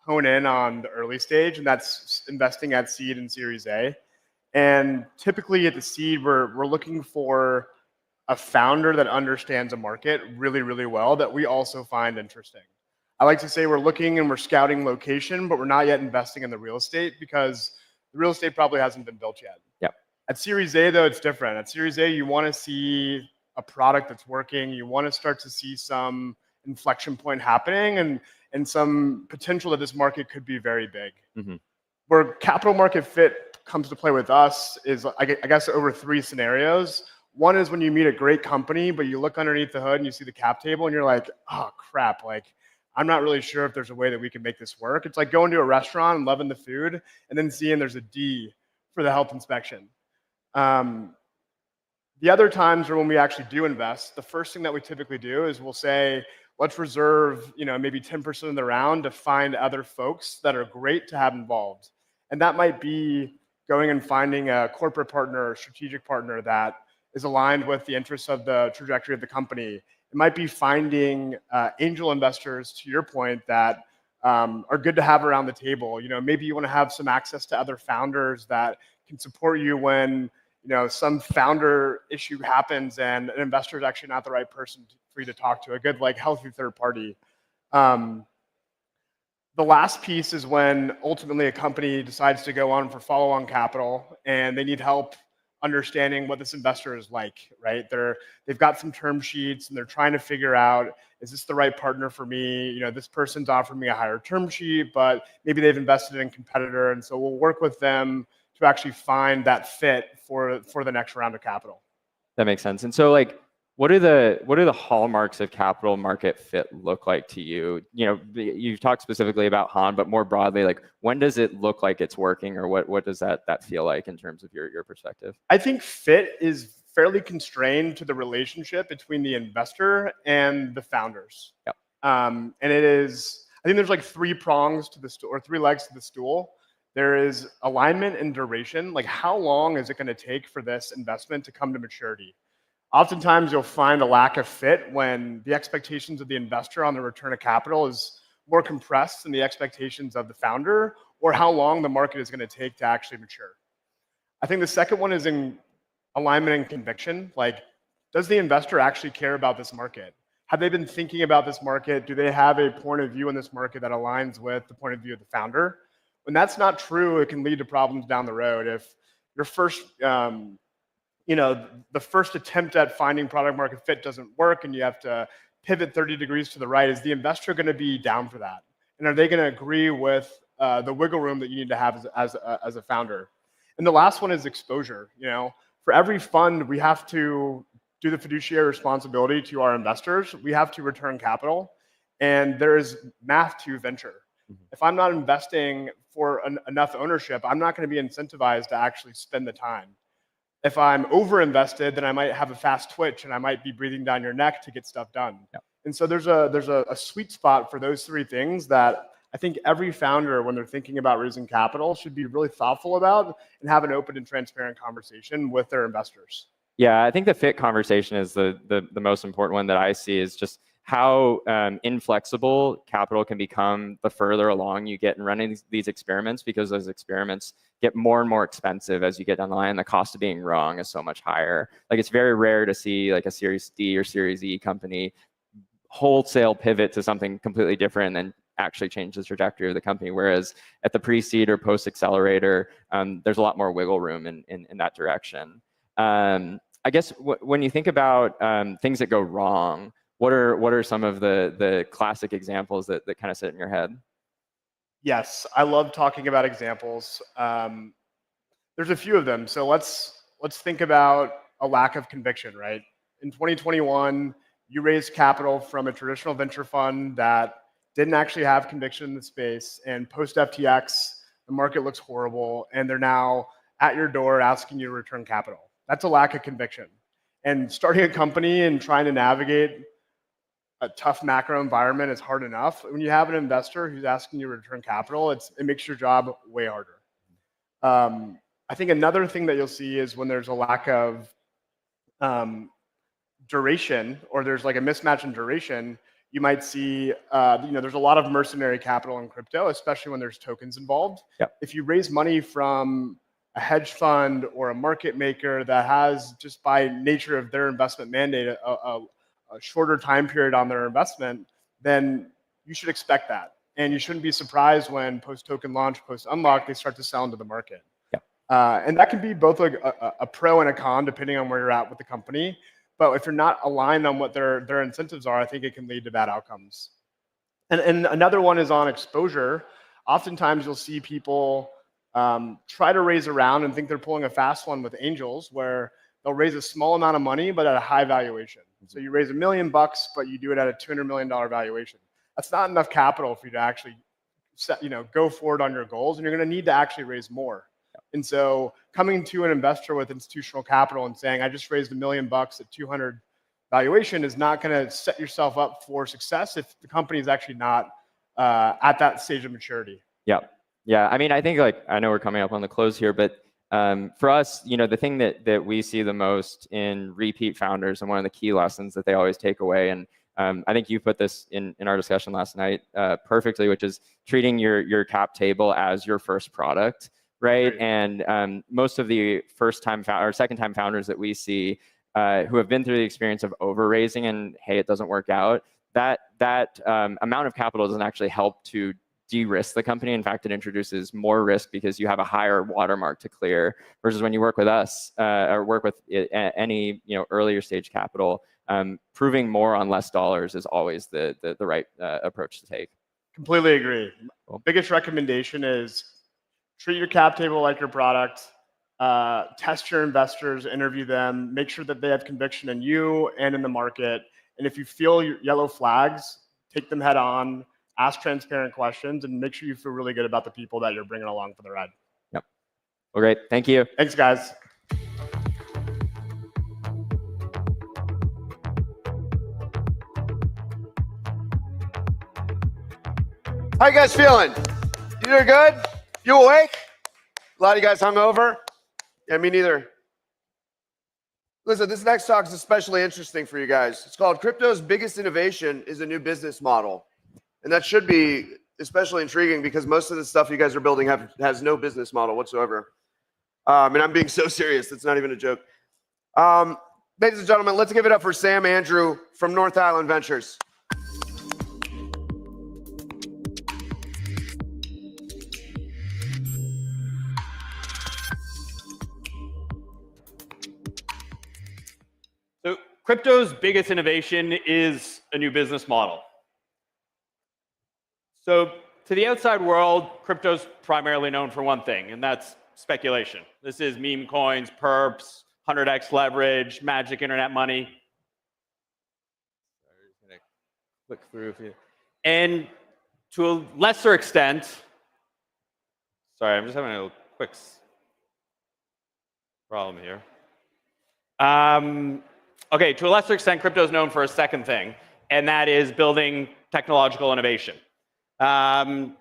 hone in on the early stage, and that's investing at seed and Series A. And typically at the seed, we're looking for a founder that understands a market really, really well that we also find interesting. I like to say we're looking and we're scouting location, but we're not yet investing in the real estate because the real estate probably hasn't been built yet. Yep. At Series A, though, it's different. At Series A, you want to see a product that's working. You want to start to see some inflection point happening and some potential that this market could be very big. Mm-hmm. Where capital market fit comes to play with us is, I guess, over 3 scenarios. One is when you meet a great company, but you look underneath the hood and you see the cap table and you're like, oh crap, like I'm not really sure if there's a way that we can make this work. It's like going to a restaurant and loving the food and then seeing there's a D for the health inspection. The other times are when we actually do invest. The first thing that we typically do is we'll say, let's reserve, maybe 10% of the round to find other folks that are great to have involved. And that might be going and finding a corporate partner or strategic partner that is aligned with the interests of the trajectory of the company. It might be finding angel investors, to your point, that are good to have around the table. Maybe you want to have some access to other founders that can support you when some founder issue happens and an investor is actually not the right person for you to talk to, a good, healthy third party. The last piece is when ultimately a company decides to go on for follow-on capital and they need help understanding what this investor is like, right? They've got some term sheets and they're trying to figure out, is this the right partner for me? This person's offering me a higher term sheet, but maybe they've invested in a competitor. And so we'll work with them to actually find that fit for the next round of capital. That makes sense. And so what do the hallmarks of capital market fit look like to you? You've talked specifically about Han, but more broadly, when does it look like it's working, or what does that feel like in terms of your perspective? I think fit is fairly constrained to the relationship between the investor and the founders. Yep. And it is, I think there's 3 prongs to the stool, or 3 legs to the stool. There is alignment and duration. How long is it going to take for this investment to come to maturity? Oftentimes, you'll find a lack of fit when the expectations of the investor on the return of capital is more compressed than the expectations of the founder, or how long the market is going to take to actually mature. I think the second one is in alignment and conviction. Does the investor actually care about this market? Have they been thinking about this market? Do they have a point of view in this market that aligns with the point of view of the founder? When that's not true, it can lead to problems down the road. If your first, the first attempt at finding product market fit doesn't work and you have to pivot 30 degrees to the right, is the investor going to be down for that? And are they going to agree with the wiggle room that you need to have as a founder? And the last one is exposure. For every fund, we have to do the fiduciary responsibility to our investors. We have to return capital, and there is math to venture. If I'm not investing for enough ownership, I'm not going to be incentivized to actually spend the time. If I'm over-invested, then I might have a fast twitch and I might be breathing down your neck to get stuff done. Yep. And so there's a sweet spot for those 3 things that I think every founder, when they're thinking about raising capital, should be really thoughtful about and have an open and transparent conversation with their investors. Yeah, I think the fit conversation is the most important one that I see, is just how inflexible capital can become the further along you get in running these experiments, because those experiments get more and more expensive as you get down the line. The cost of being wrong is so much higher. It's very rare to see a Series D or Series E company wholesale pivot to something completely different and then actually change the trajectory of the company. Whereas at the pre-seed or post-accelerator, there's a lot more wiggle room in that direction. I guess when you think about things that go wrong, what are some of the classic examples that kind of sit in your head? Yes, I love talking about examples. There's a few of them. So let's think about a lack of conviction, right? In 2021, you raised capital from a traditional venture fund that didn't actually have conviction in the space, and post FTX, the market looks horrible, and they're now at your door asking you to return capital. That's a lack of conviction. And starting a company and trying to navigate a tough macro environment is hard enough. When you have an investor who's asking you to return capital, it makes your job way harder. I think another thing that you'll see is when there's a lack of duration, or there's a mismatch in duration, you might see, there's a lot of mercenary capital in crypto, especially when there's tokens involved. Yep. If you raise money from a hedge fund or a market maker that has, just by nature of their investment mandate, a shorter time period on their investment, then you should expect that. And you shouldn't be surprised when post-token launch, post-unlock, they start to sell into the market. Yep. And that can be both a pro and a con, depending on where you're at with the company. But if you're not aligned on what their incentives are, I think it can lead to bad outcomes. And another one is on exposure. Oftentimes you'll see people try to raise a round and think they're pulling a fast one with angels, where they'll raise a small amount of money but at a high valuation. So you raise $1 million, but you do it at a $200 million valuation. That's not enough capital for you to actually go forward on your goals, and you're going to need to actually raise more. And so coming to an investor with institutional capital and saying, I just raised $1 million at 200 valuation is not going to set yourself up for success if the company is actually not at that stage of maturity. Yeah. Yeah. I mean, I think I know we're coming up on the close here, but for us, the thing that we see the most in repeat founders, and one of the key lessons that they always take away, and I think you put this in our discussion last night perfectly, which is treating your cap table as your first product, right? And most of the first-time or second-time founders that we see who have been through the experience of over-raising and, hey, it doesn't work out, that amount of capital doesn't actually help to de-risk the company. In fact, it introduces more risk because you have a higher watermark to clear, versus when you work with us or work with any earlier stage capital, proving more on less dollars is always the right approach to take. Completely agree. Cool. Biggest recommendation is treat your cap table like your product. Test your investors, interview them, make sure that they have conviction in you and in the market. And if you feel yellow flags, take them head on, ask transparent questions, and make sure you feel really good about the people that you're bringing along for the ride. Yep. Well, great. Thank you. Thanks, guys. How you guys feeling? You doing good? You awake? A lot of you guys hungover? Yeah, me neither. Listen, this next talk is especially interesting for you guys. It's called Crypto's Biggest Innovation is a New Business Model. And that should be especially intriguing because most of the stuff you guys are building has no business model whatsoever. And I'm being so serious. It's not even a joke. Ladies and gentlemen, let's give it up for Sam Andrew from North Island Ventures. So crypto's biggest innovation is a new business model. So to the outside world, crypto's primarily known for one thing, and that's speculation. This is meme coins, perps, 100x leverage, magic internet money. Sorry, just gonna click through for you. And to a lesser extent, sorry, I'm just having a quick problem here. Okay, to a lesser extent, crypto is known for a second thing, and that is building technological innovation. And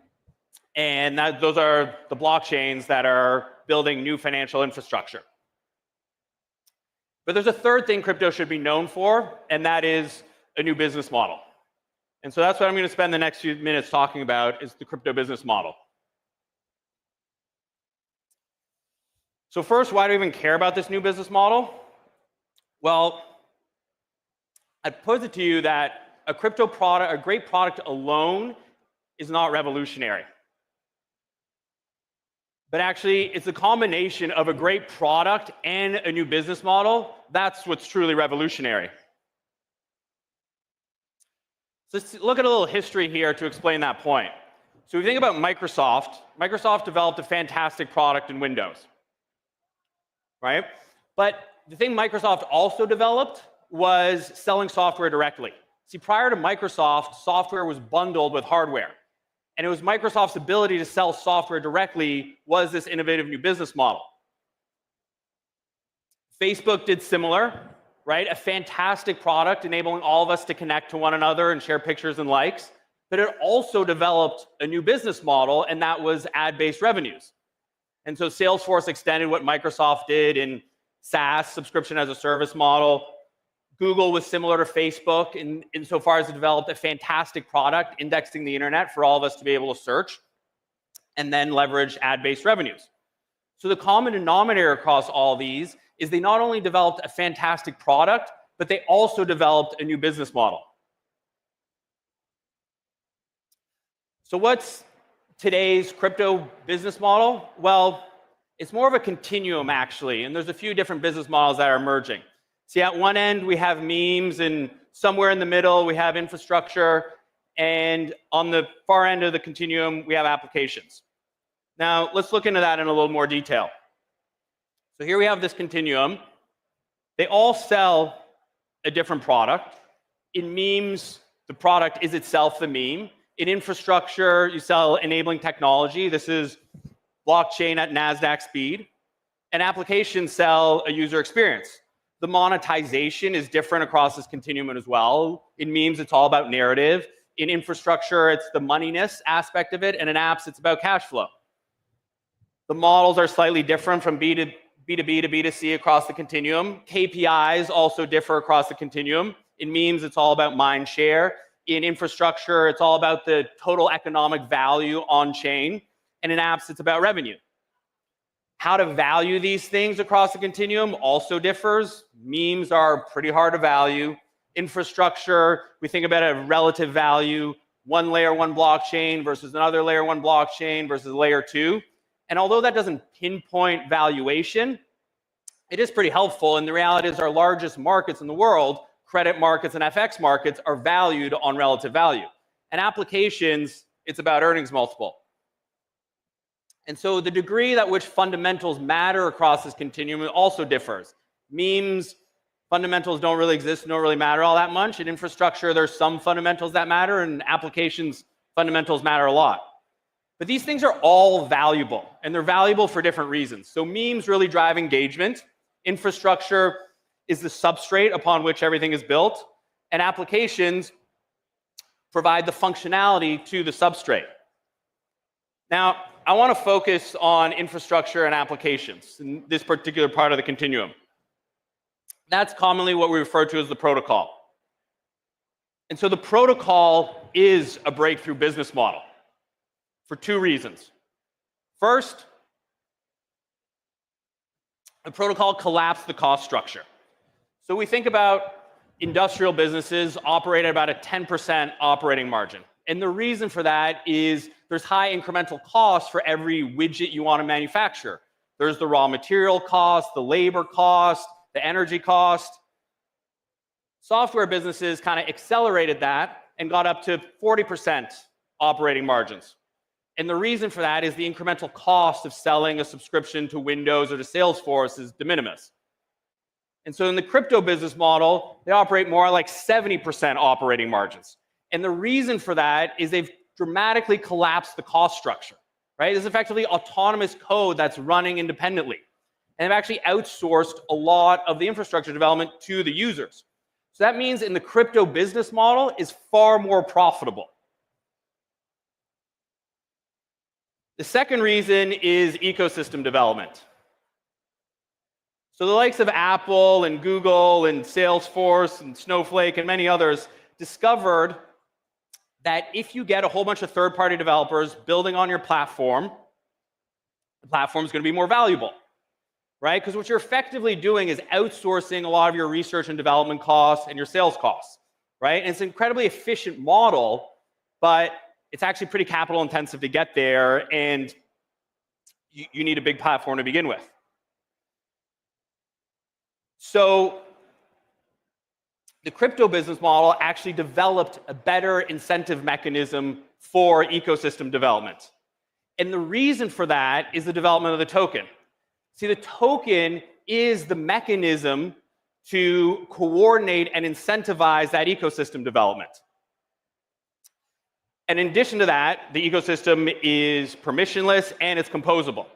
those are the blockchains that are building new financial infrastructure. But there's a third thing crypto should be known for, and that is a new business model. And so that's what I'm going to spend the next few minutes talking about, is the crypto business model. So first, why do we even care about this new business model? Well, I'd pose it to you that a crypto product, a great product alone, is not revolutionary. But actually, it's a combination of a great product and a new business model. That's what's truly revolutionary. So let's look at a little history here to explain that point. So if you think about Microsoft, Microsoft developed a fantastic product in Windows, right? But the thing Microsoft also developed was selling software directly. See, prior to Microsoft, software was bundled with hardware. And it was Microsoft's ability to sell software directly was this innovative new business model. Facebook did similar, right? A fantastic product enabling all of us to connect to one another and share pictures and likes. But it also developed a new business model, and that was ad-based revenues. And so Salesforce extended what Microsoft did in SaaS, subscription as a service model. Google was similar to Facebook insofar as it developed a fantastic product indexing the internet for all of us to be able to search and then leverage ad-based revenues. So the common denominator across all these is they not only developed a fantastic product, but they also developed a new business model. So what's today's crypto business model? Well, it's more of a continuum, actually, and there's a few different business models that are emerging. See, at one end, we have memes, and somewhere in the middle, we have infrastructure, and on the far end of the continuum, we have applications. Now, let's look into that in a little more detail. So here we have this continuum. They all sell a different product. In memes, the product is itself the meme. In infrastructure, you sell enabling technology. This is blockchain at NASDAQ speed. And applications sell a user experience. The monetization is different across this continuum as well. In memes, it's all about narrative. In infrastructure, it's the moneyness aspect of it. And in apps, it's about cash flow. The models are slightly different from B2B to B2C across the continuum. KPIs also differ across the continuum. In memes, it's all about mind share. In infrastructure, it's all about the total economic value on chain. And in apps, it's about revenue. How to value these things across the continuum also differs. Memes are pretty hard to value. Infrastructure, we think about a relative value, one layer, one blockchain versus another layer, one blockchain versus layer two. And although that doesn't pinpoint valuation, it is pretty helpful. And the reality is our largest markets in the world, credit markets and FX markets, are valued on relative value. And applications, it's about earnings multiple. And so the degree at which fundamentals matter across this continuum also differs. Memes, fundamentals don't really exist, don't really matter all that much. In infrastructure, there's some fundamentals that matter, and applications, fundamentals matter a lot. But these things are all valuable, and they're valuable for different reasons. So memes really drive engagement. Infrastructure is the substrate upon which everything is built, and applications provide the functionality to the substrate. Now, I want to focus on infrastructure and applications in this particular part of the continuum. That's commonly what we refer to as the protocol. And so the protocol is a breakthrough business model for two reasons. First, the protocol collapsed the cost structure. So we think about industrial businesses operate at about a 10% operating margin. And the reason for that is there's high incremental costs for every widget you want to manufacture. There's the raw material cost, the labor cost, the energy cost. Software businesses kind of accelerated that and got up to 40% operating margins. And the reason for that is the incremental cost of selling a subscription to Windows or to Salesforce is de minimis. And so in the crypto business model, they operate more like 70% operating margins. And the reason for that is they've dramatically collapsed the cost structure, right? It's effectively autonomous code that's running independently. And they've actually outsourced a lot of the infrastructure development to the users. So that means in the crypto business model is far more profitable. The second reason is ecosystem development. So the likes of Apple and Google and Salesforce and Snowflake and many others discovered that if you get a whole bunch of third-party developers building on your platform, the platform is going to be more valuable, right? Because what you're effectively doing is outsourcing a lot of your research and development costs and your sales costs, right? And it's an incredibly efficient model, but it's actually pretty capital intensive to get there, and you need a big platform to begin with. So the crypto business model actually developed a better incentive mechanism for ecosystem development. And the reason for that is the development of the token. See, the token is the mechanism to coordinate and incentivize that ecosystem development. And in addition to that, the ecosystem is permissionless and it's composable.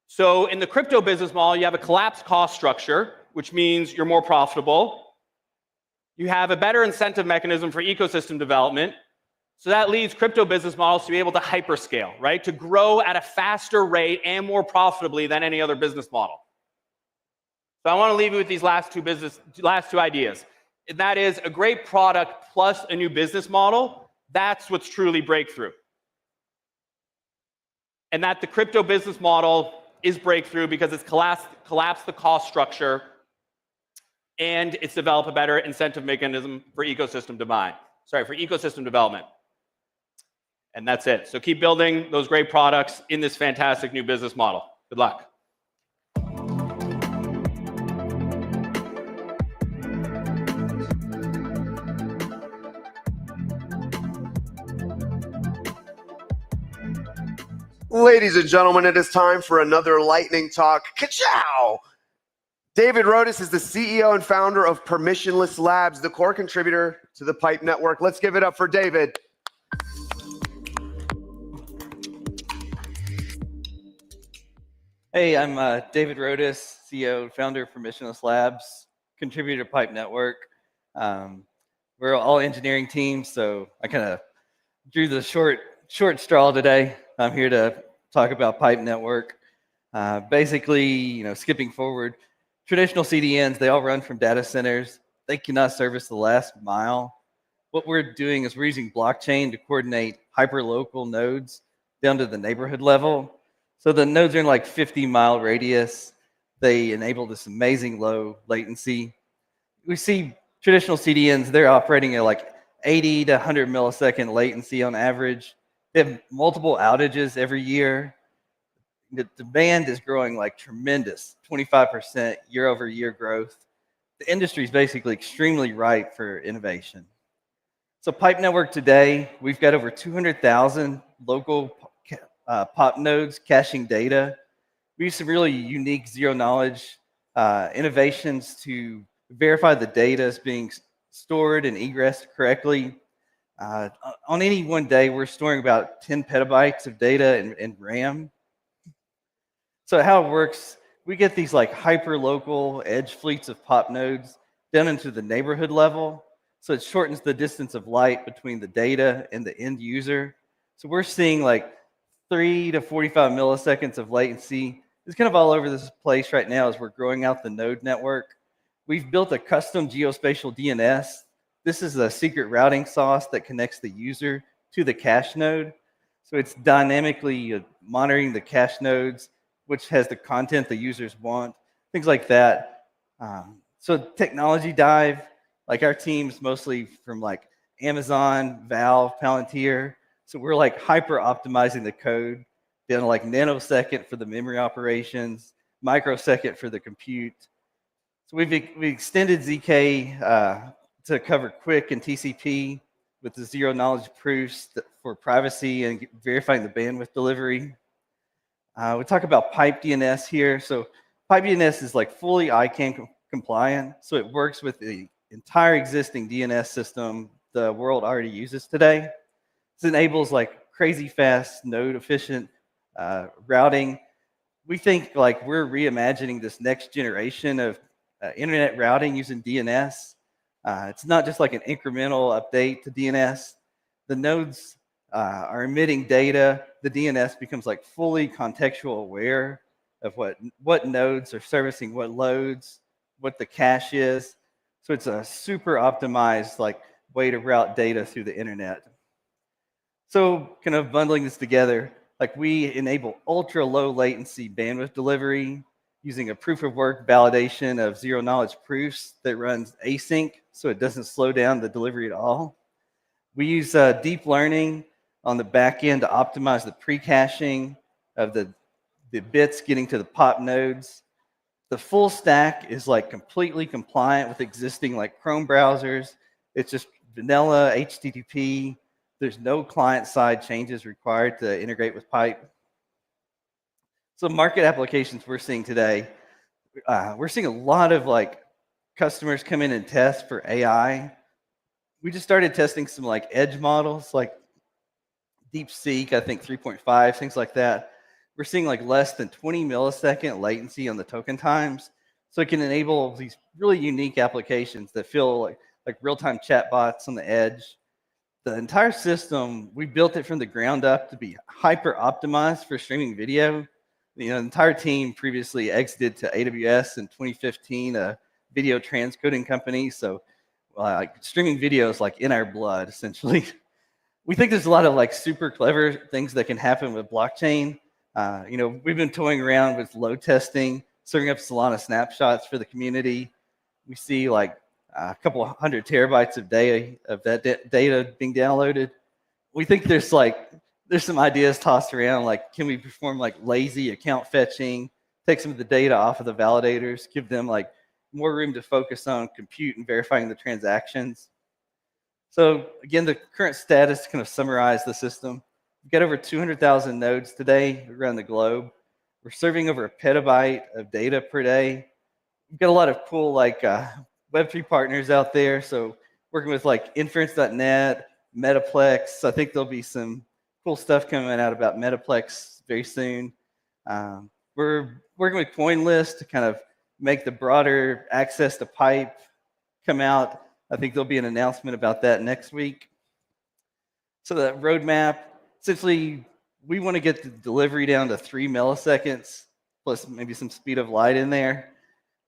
So in the crypto business model, you have a collapsed cost structure, which means you're more profitable. You have a better incentive mechanism for ecosystem development. So that leads crypto business models to be able to hyperscale, right? To grow at a faster rate and more profitably than any other business model. So I want to leave you with these last two ideas. And that is a great product plus a new business model. That's what's truly breakthrough. And that the crypto business model is breakthrough because it's collapsed the cost structure and it's developed a better incentive mechanism for ecosystem development. And that's it. So keep building those great products in this fantastic new business model. Good luck. Ladies and gentlemen, it is time for another lightning talk. Ka-chow! David Rodas is the CEO and founder of Permissionless Labs, the core contributor to the Pipe Network. Let's give it up for David. Hey, I'm David Rodas, CEO and founder of Permissionless Labs, contributor to Pipe Network. We're all engineering teams, so I kind of drew the short straw today. I'm here to talk about Pipe Network. Basically, skipping forward, traditional CDNs, they all run from data centers. They cannot service the last mile. What we're doing is we're using blockchain to coordinate hyperlocal nodes down to the neighborhood level. So the nodes are in like 50-mile radius. They enable this amazing low latency. We see traditional CDNs, they're operating at like 80 to 100 millisecond latency on average. They have multiple outages every year. The demand is growing like tremendous, 25% year over year growth. The industry is basically extremely ripe for innovation. So Pipe Network today, we've got over 200,000 local POP nodes caching data. We use some really unique zero-knowledge innovations to verify the data is being stored and egressed correctly. On any one day, we're storing about 10 petabytes of data in RAM. So how it works, we get these like hyper-local edge fleets of POP nodes down into the neighborhood level. So it shortens the distance of light between the data and the end user. So we're seeing like 3 to 45 milliseconds of latency. It's kind of all over this place right now as we're growing out the node network. We've built a custom geospatial DNS. This is a secret routing sauce that connects the user to the cache node. So it's dynamically monitoring the cache nodes, which has the content the users want, things like that. So technology dive, like our team's mostly from like Amazon, Valve, Palantir. So we're like hyper optimizing the code down to like nanosecond for the memory operations, microsecond for the compute. So we extended ZK to cover quick and TCP with the zero knowledge proofs for privacy and verifying the bandwidth delivery. We talk about pipe DNS here. So pipe DNS is like fully ICANN compliant. So it works with the entire existing DNS system the world already uses today. This enables like crazy fast, node efficient routing. We think like we're reimagining this next generation of internet routing using DNS. It's not just like an incremental update to DNS. The nodes are emitting data. The DNS becomes like fully contextual aware of what nodes are servicing what loads, what the cache is. So it's a super optimized like way to route data through the internet. So kind of bundling this together, like we enable ultra low latency bandwidth delivery using a proof of work validation of zero knowledge proofs that runs async, so it doesn't slow down the delivery at all. We use deep learning on the back end to optimize the pre-caching of the bits getting to the POP nodes. The full stack is like completely compliant with existing like Chrome browsers. It's just vanilla HTTP. There's no client-side changes required to integrate with Pipe. So market applications we're seeing today, we're seeing a lot of like customers come in and test for AI. We just started testing some like edge models, like DeepSeek, I think 3.5, things like that. We're seeing like less than 20 millisecond latency on the token times. So it can enable these really unique applications that feel like real-time chatbots on the edge. The entire system, we built it from the ground up to be hyper optimized for streaming video. The entire team previously exited to AWS in 2015, a video transcoding company. So streaming video is like in our blood, essentially. We think there's a lot of like super clever things that can happen with blockchain. We've been toying around with load testing, serving up Solana snapshots for the community. We see like a couple 100 terabytes of that data being downloaded. We think there's some ideas tossed around, like can we perform like lazy account fetching, take some of the data off of the validators, give them like more room to focus on compute and verifying the transactions. So again, the current status kind of summarize the system. We've got over 200,000 nodes today around the globe. We're serving over a petabyte of data per day. We've got a lot of cool Web3 partners out there. So working with like inference.net, Metaplex. I think there'll be some cool stuff coming out about Metaplex very soon. We're working with CoinList to kind of make the broader access to pipe come out. I think there'll be an announcement about that next week. So that roadmap, essentially, we want to get the delivery down to 3 milliseconds, plus maybe some speed of light in there.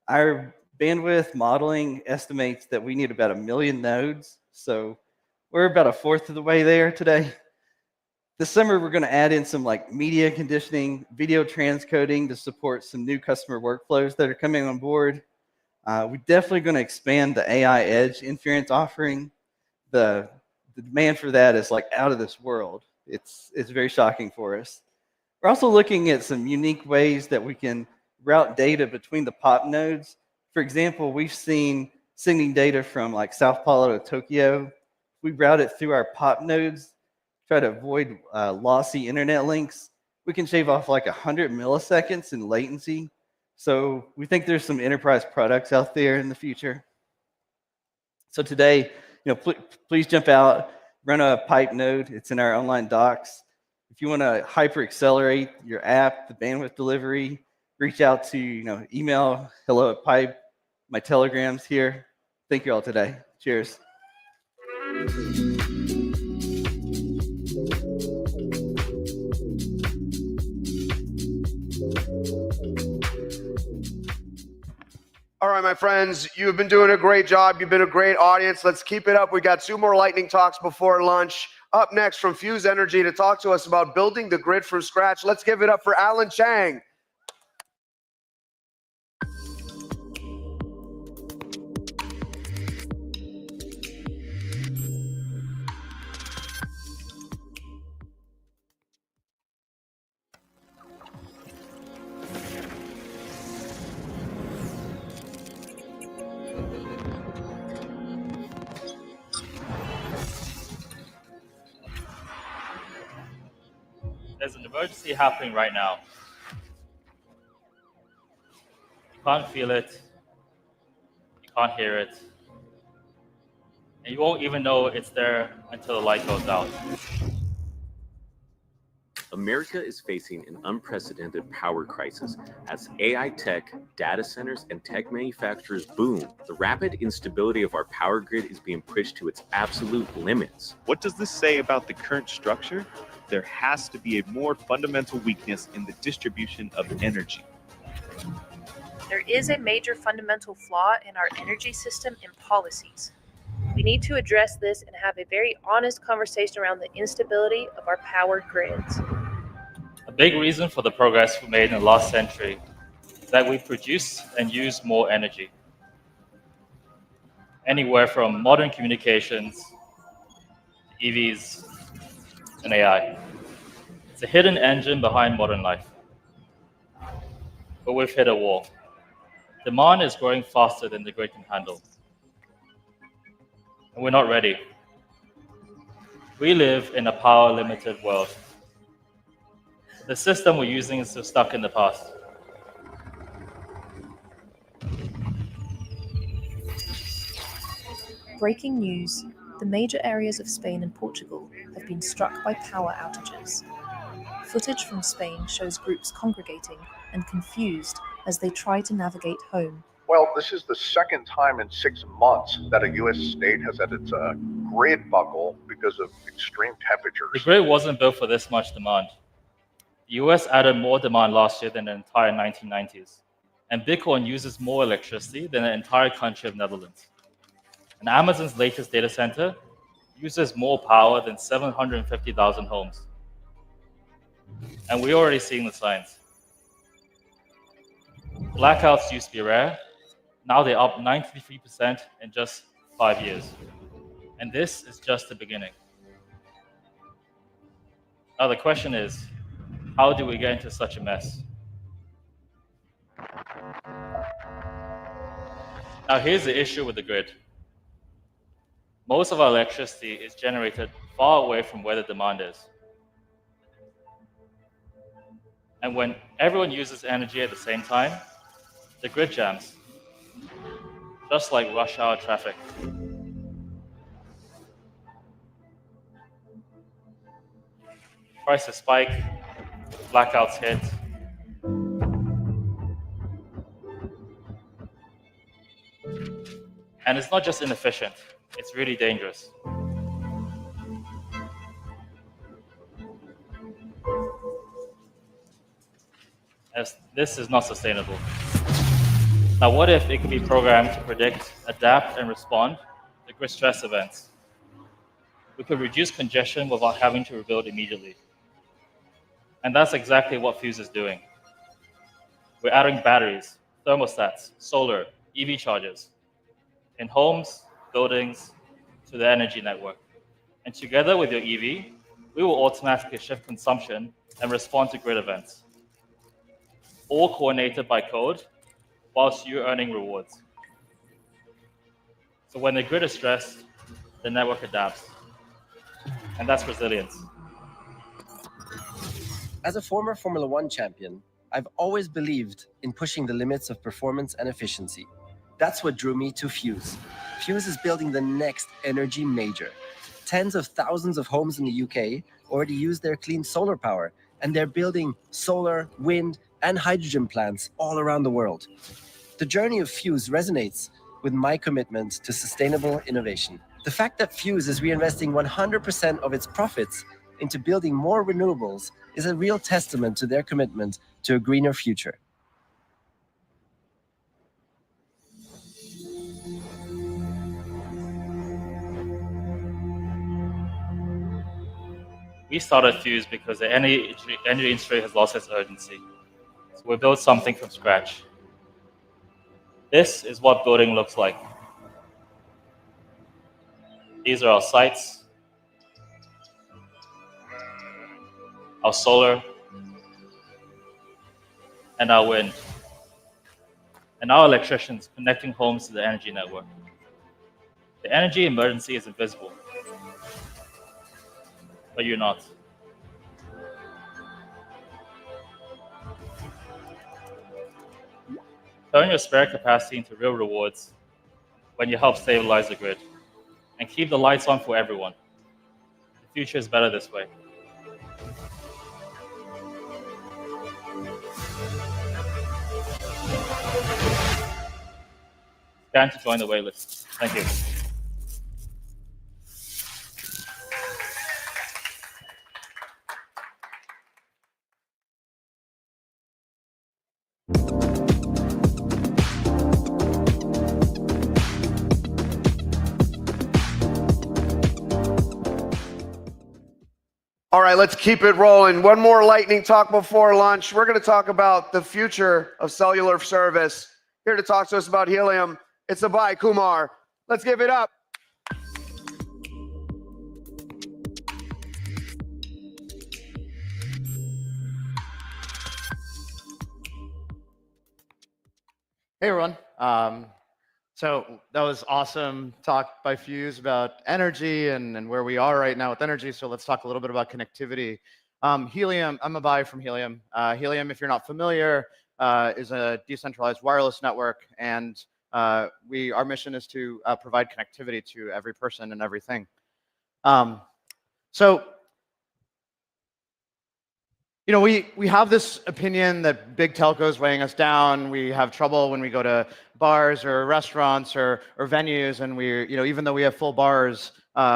Our bandwidth modeling estimates that we need about 1 million nodes. So we're about a fourth of the way there today. This summer, we're going to add in some like media conditioning, video transcoding to support some new customer workflows that are coming on board. We're definitely going to expand the AI edge inference offering. The demand for that is like out of this world. It's very shocking for us. We're also looking at some unique ways that we can route data between the POP nodes. For example, we've seen sending data from like Sao Paulo to Tokyo. We route it through our POP nodes, try to avoid lossy internet links. We can shave off like 100 milliseconds in latency. So we think there's some enterprise products out there in the future. So today, please jump out, run a pipe node. It's in our online docs. If you want to hyper accelerate your app, the bandwidth delivery, reach out to email hello@pipe. My Telegram's here. Thank you all today. Cheers. All right, my friends, you've been doing a great job. You've been a great audience. Let's keep it up. We got 2 more lightning talks before lunch. Up next from Fuse Energy to talk to us about building the grid from scratch. Let's give it up for Alan Chang. There's an emergency happening right now. You can't feel it. You can't hear it. And you won't even know it's there until the light goes out. America is facing an unprecedented power crisis. As AI tech, data centers, and tech manufacturers boom, the rapid instability of our power grid is being pushed to its absolute limits. What does this say about the current structure? There has to be a more fundamental weakness in the distribution of energy. There is a major fundamental flaw in our energy system and policies. We need to address this and have a very honest conversation around the instability of our power grids. A big reason for the progress we made in the last century is that we produce and use more energy. Anywhere from modern communications, EVs, and AI. It's a hidden engine behind modern life. But we've hit a wall. Demand is growing faster than the grid can handle. And we're not ready. We live in a power-limited world. The system we're using is still stuck in the past. Breaking news: the major areas of Spain and Portugal have been struck by power outages. Footage from Spain shows groups congregating and confused as they try to navigate home. Well, this is the second time in 6 months that a U.S. state has had its grid buckle because of extreme temperatures. The grid wasn't built for this much demand. The US added more demand last year than the entire 1990s. And Bitcoin uses more electricity than the entire country of Netherlands. And Amazon's latest data center uses more power than 750,000 homes. And we're already seeing the signs. Blackouts used to be rare. Now they're up 93% in just 5 years. And this is just the beginning. Now the question is, how do we get into such a mess? Now here's the issue with the grid. Most of our electricity is generated far away from where the demand is. And when everyone uses energy at the same time, the grid jams, just like rush hour traffic. Prices spike, blackouts hit. And it's not just inefficient, it's really dangerous. As this is not sustainable. Now, what if it could be programmed to predict, adapt, and respond to grid stress events? We could reduce congestion without having to rebuild immediately. And that's exactly what Fuse is doing. We're adding batteries, thermostats, solar, EV chargers in homes, buildings, to the energy network. And together with your EV, we will automatically shift consumption and respond to grid events, all coordinated by code, whilst you're earning rewards. So when the grid is stressed, the network adapts. And that's resilience. As a former Formula One champion, I've always believed in pushing the limits of performance and efficiency. That's what drew me to Fuse. Fuse is building the next energy major. Tens of thousands of homes in the UK already use their clean solar power, and they're building solar, wind, and hydrogen plants all around the world. The journey of Fuse resonates with my commitment to sustainable innovation. The fact that Fuse is reinvesting 100% of its profits into building more renewables is a real testament to their commitment to a greener future. We started Fuse because the energy industry has lost its urgency. So we built something from scratch. This is what building looks like. These are our sites, our solar, and our wind, and our electricians connecting homes to the energy network. The energy emergency is invisible, but you're not. Turn your spare capacity into real rewards when you help stabilize the grid, and keep the lights on for everyone. The future is better this way. Scan to join the waitlist. Thank you. All right, let's keep it rolling. One more lightning talk before lunch. We're going to talk about the future of cellular service. Here to talk to us about Helium, it's Abhay Kumar. Let's give it up. Hey everyone. So that was awesome talk by Fuse about energy and where we are right now with energy. So let's talk a little bit about connectivity. Helium, I'm Abhay from Helium. Helium, if you're not familiar, is a decentralized wireless network, and our mission is to provide connectivity to every person and everything. You know, we have this opinion that big telcos weighing us down. We have trouble when we go to bars or restaurants or venues, and even though we have full bars,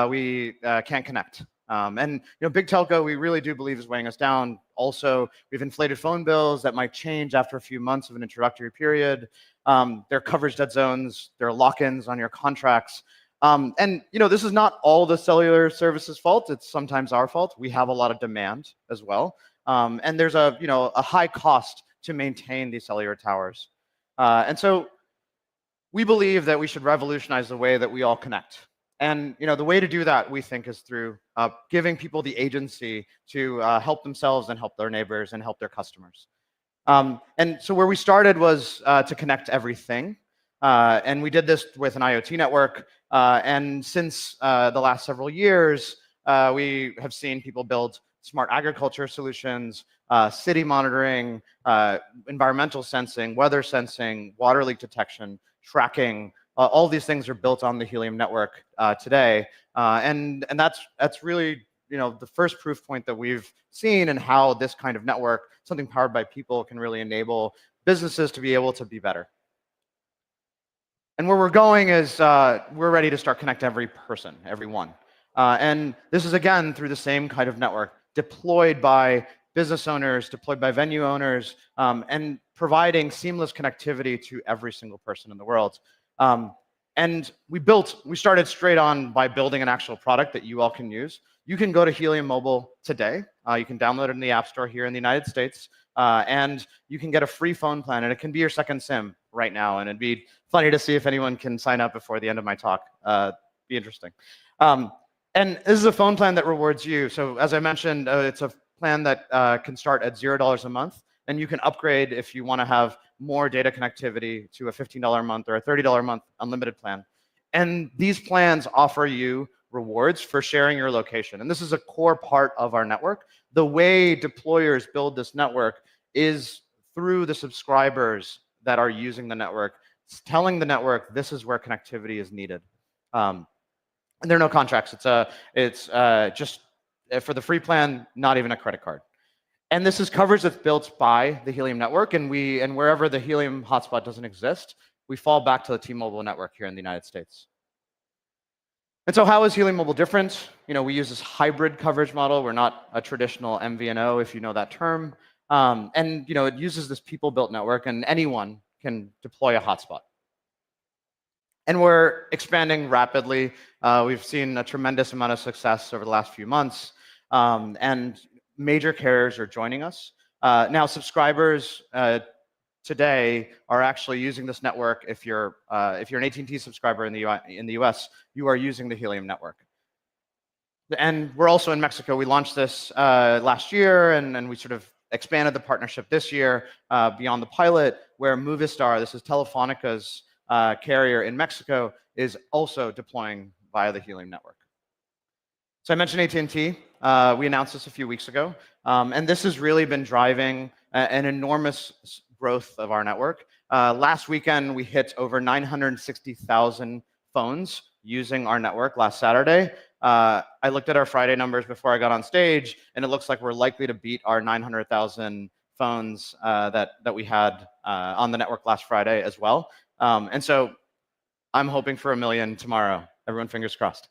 we can't connect. And big telco, we really do believe is weighing us down. Also, we've inflated phone bills that might change after a few months of an introductory period. There are coverage dead zones. There are lock-ins on your contracts. And this is not all the cellular services fault. It's sometimes our fault. We have a lot of demand as well. And there's a high cost to maintain these cellular towers. And so we believe that we should revolutionize the way that we all connect. And the way to do that, we think, is through giving people the agency to help themselves and help their neighbors and help their customers. And so where we started was to connect everything. And we did this with an IoT network. And since the last several years, we have seen people build smart agriculture solutions, city monitoring, environmental sensing, weather sensing, water leak detection, tracking. All these things are built on the Helium network today, and that's really the first proof point that we've seen in how this kind of network, something powered by people, can really enable businesses to be able to be better. And where we're going is we're ready to start connect every person, everyone. And this is, again, through the same kind of network, deployed by business owners, deployed by venue owners, and providing seamless connectivity to every single person in the world. And we started straight on by building an actual product that you all can use. You can go to Helium Mobile today. You can download it in the App Store here in the United States. And you can get a free phone plan, and it can be your second SIM right now. And it'd be funny to see if anyone can sign up before the end of my talk. Be interesting. And this is a phone plan that rewards you. So as I mentioned, it's a plan that can start at $0 a month, and you can upgrade if you want to have more data connectivity to a $15 a month or a $30 a month unlimited plan. And these plans offer you rewards for sharing your location. And this is a core part of our network. The way deployers build this network is through the subscribers that are using the network, telling the network this is where connectivity is needed. And there are no contracts. It's just for the free plan, not even a credit card. And this is coverage that's built by the Helium network, and wherever the Helium hotspot doesn't exist, we fall back to the T-Mobile network here in the United States. And so how is Helium Mobile different? We use this hybrid coverage model. We're not a traditional MVNO, if you know that term. And it uses this people-built network, and anyone can deploy a hotspot. And we're expanding rapidly. We've seen a tremendous amount of success over the last few months. And major carriers are joining us. Now, subscribers today are actually using this network. If you're an AT&T subscriber in the US, you are using the Helium network. And we're also in Mexico. We launched this last year, and we sort of expanded the partnership this year beyond the pilot, where Movistar, this is Telefónica's carrier in Mexico, is also deploying via the Helium network. So I mentioned AT&T. We announced this a few weeks ago, and this has really been driving an enormous growth of our network. Last weekend, we hit over 960,000 phones using our network last Saturday. I looked at our Friday numbers before I got on stage, and it looks like we're likely to beat our 900,000 phones that we had on the network last Friday as well. And so I'm hoping for 1 million tomorrow. Everyone, fingers crossed.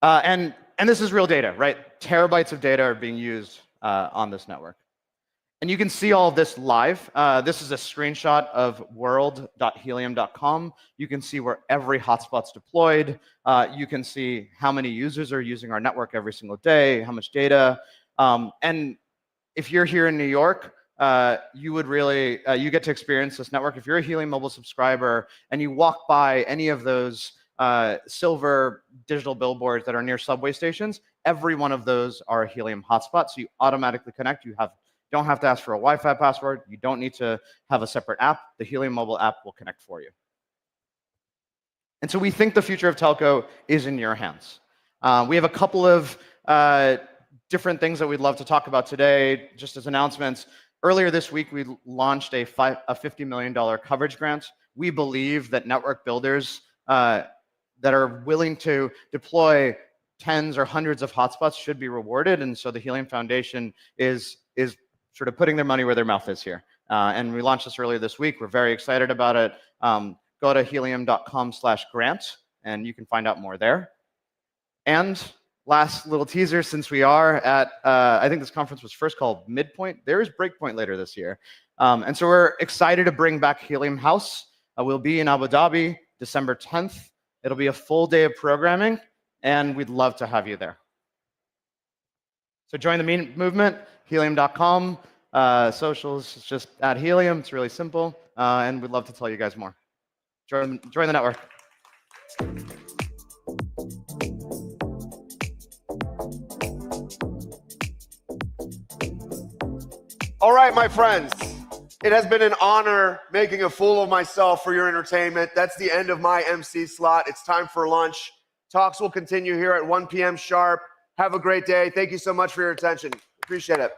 And this is real data, right? Terabytes of data are being used on this network. And you can see all of this live. This is a screenshot of world.helium.com. You can see where every hotspot's deployed. You can see how many users are using our network every single day, how much data. And if you're here in New York, you would really, you get to experience this network. If you're a Helium Mobile subscriber and you walk by any of those silver digital billboards that are near subway stations, every one of those are a Helium hotspot. So you automatically connect. You don't have to ask for a Wi-Fi password. You don't need to have a separate app. The Helium mobile app will connect for you. And so we think the future of telco is in your hands. We have a couple of different things that we'd love to talk about today, just as announcements. Earlier this week, we launched a $50 million coverage grant. We believe that network builders that are willing to deploy tens or hundreds of hotspots should be rewarded. And so the Helium Foundation is sort of putting their money where their mouth is here. And we launched this earlier this week. We're very excited about it. Go to helium.com/grant, and you can find out more there. And last little teaser, since we are at, I think this conference was first called Midpoint. There is Breakpoint later this year. And so we're excited to bring back Helium House. We'll be in Abu Dhabi, December 10th. It'll be a full day of programming, and we'd love to have you there. So join the movement, helium.com. Socials, it's just at Helium. It's really simple, and we'd love to tell you guys more. Join the network. All right, my friends. It has been an honor making a fool of myself for your entertainment. That's the end of my MC slot. It's time for lunch. Talks will continue here at 1 p.m. sharp. Have a great day. Thank you so much for your attention. Appreciate it.